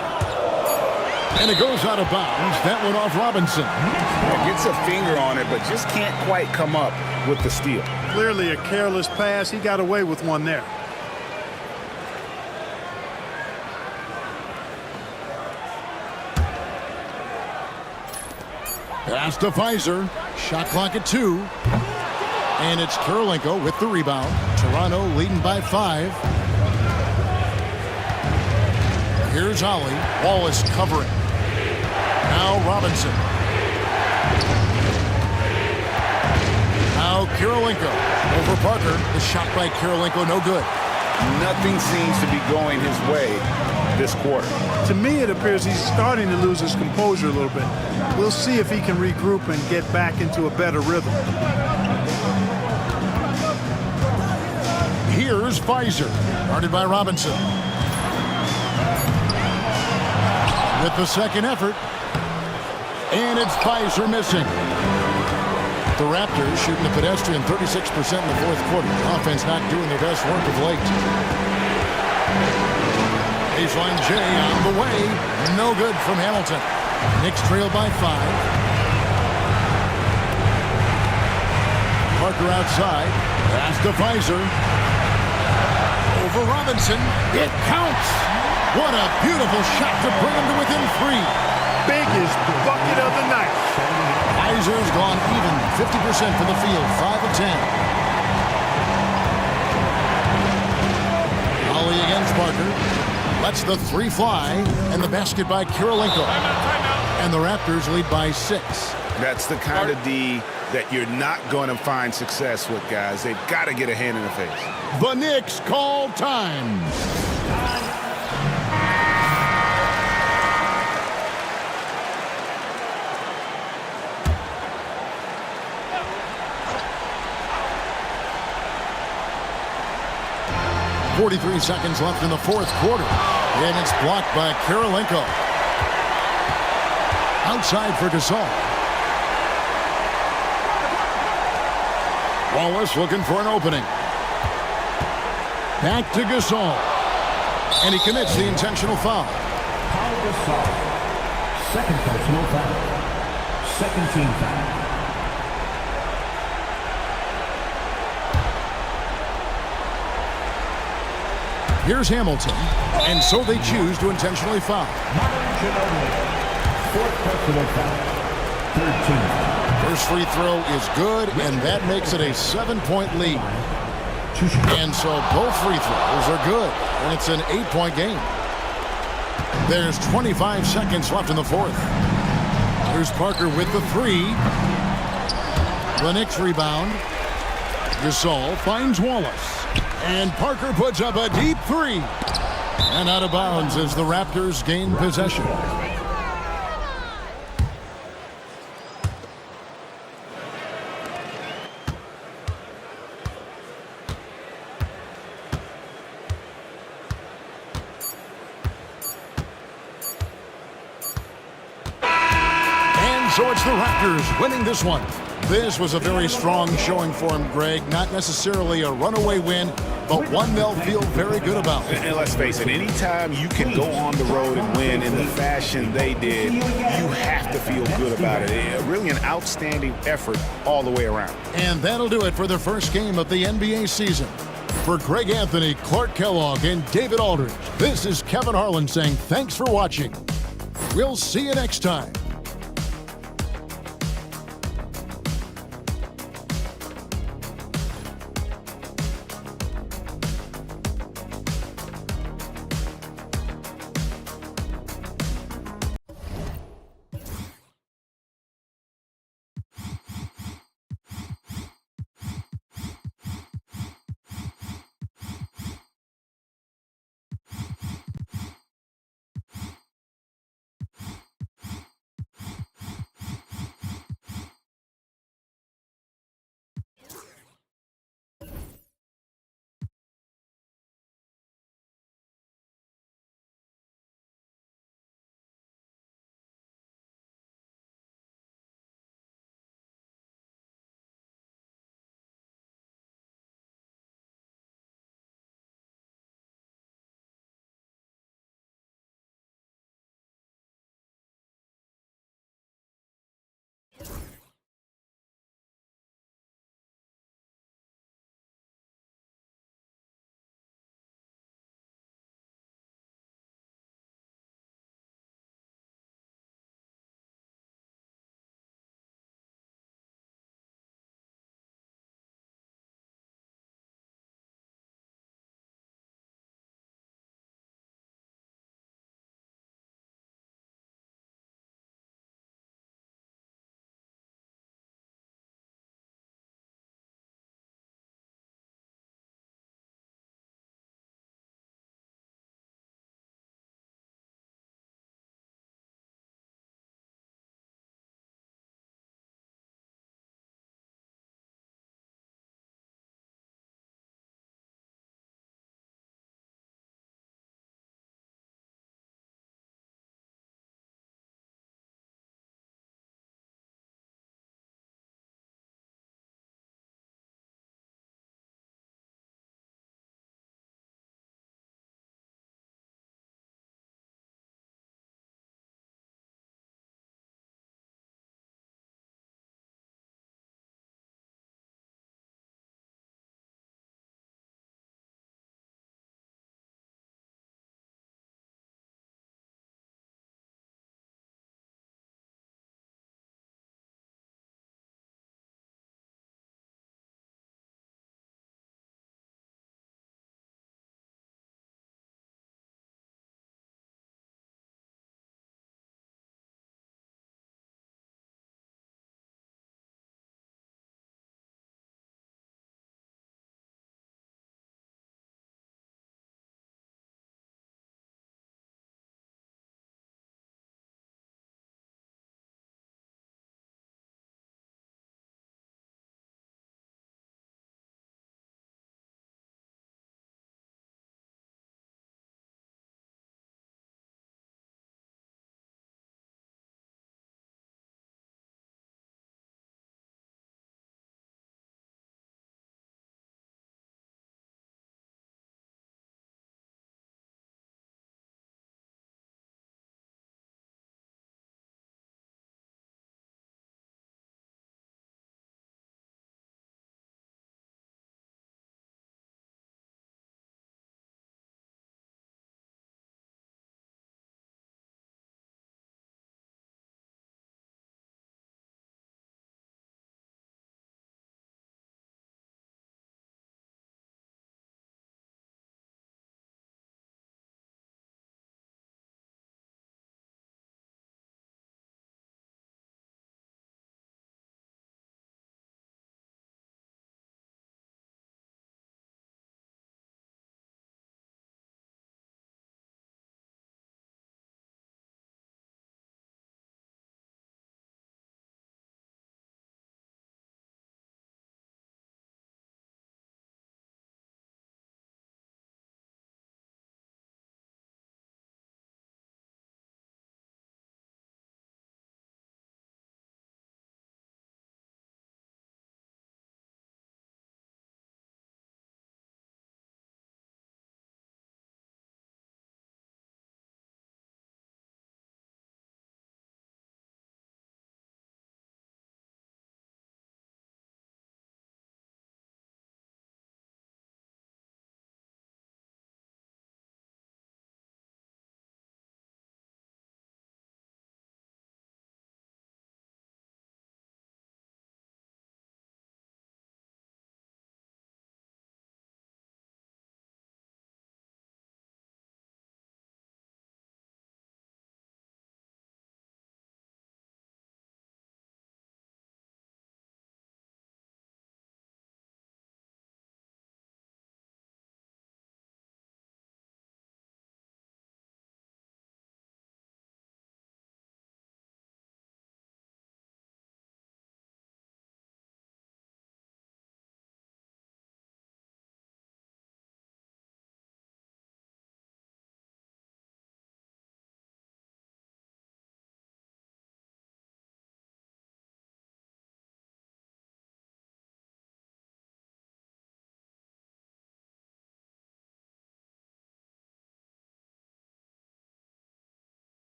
And it goes out of bounds. That one off Robinson. Gets a finger on it, but just can't quite come up with the steal. Clearly a careless pass. He got away with one there. Pass to Fizer. Shot clock at 2. And it's Kirilenko with the rebound. Toronto leading by 5. Here's Ollie. Wallace covering. Now Robinson. Now Kirilenko over Parker. The shot by Kirilenko, no good. Nothing seems to be going his way this quarter. To me, it appears he's starting to lose his composure a little bit. We'll see if he can regroup and get back into a better rhythm. Here's Fizer. Guarded by Robinson. With the second effort. And it's Fizer missing. The Raptors shooting a pedestrian 36% in the fourth quarter. The offense not doing their best work of late. Baseline J on the way. No good from Hamilton. Knicks trail by 5. Parker outside. Pass to Fizer. Over Robinson. It counts. What a beautiful shot to bring him to within 3. Biggest bucket of the night. Fizer's gone even. 50% from the field. 5 of 10. Ollie against Parker. Lets the 3 fly, and the basket by Kirilenko. And the Raptors lead by 6. That's the kind of D that you're not going to find success with, guys. They've got to get a hand in the face. The Knicks call time. .43 seconds left in the fourth quarter. And it's blocked by Kirilenko. Outside for Gasol. Wallace looking for an opening. Back to Gasol. And he commits the intentional foul. Pau Gasol. Second personal foul. Second team foul. Here's Hamilton, and so they choose to intentionally foul. Ginobili. Fourth personal foul. Third team foul. First free throw is good, and that makes it a 7-point lead. And so both free throws are good, and it's an 8-point game. There's 25 seconds left in the fourth. Here's Parker with the 3. The Knicks rebound. Gasol finds Wallace. And Parker puts up a deep 3. And out of bounds as the Raptors gain possession. so it's the Raptors winning this one. This was a very strong showing for him, Greg. Not necessarily a runaway win, but one they'll feel very good about. And let's face it, anytime you can go on the road and win in the fashion they did, you have to feel good about it. Really an outstanding effort all the way around. And that'll do it for the first game of the NBA season. For Greg Anthony, Clark Kellogg, and David Aldridge, this is Kevin Harlan saying thanks for watching. We'll see you next time.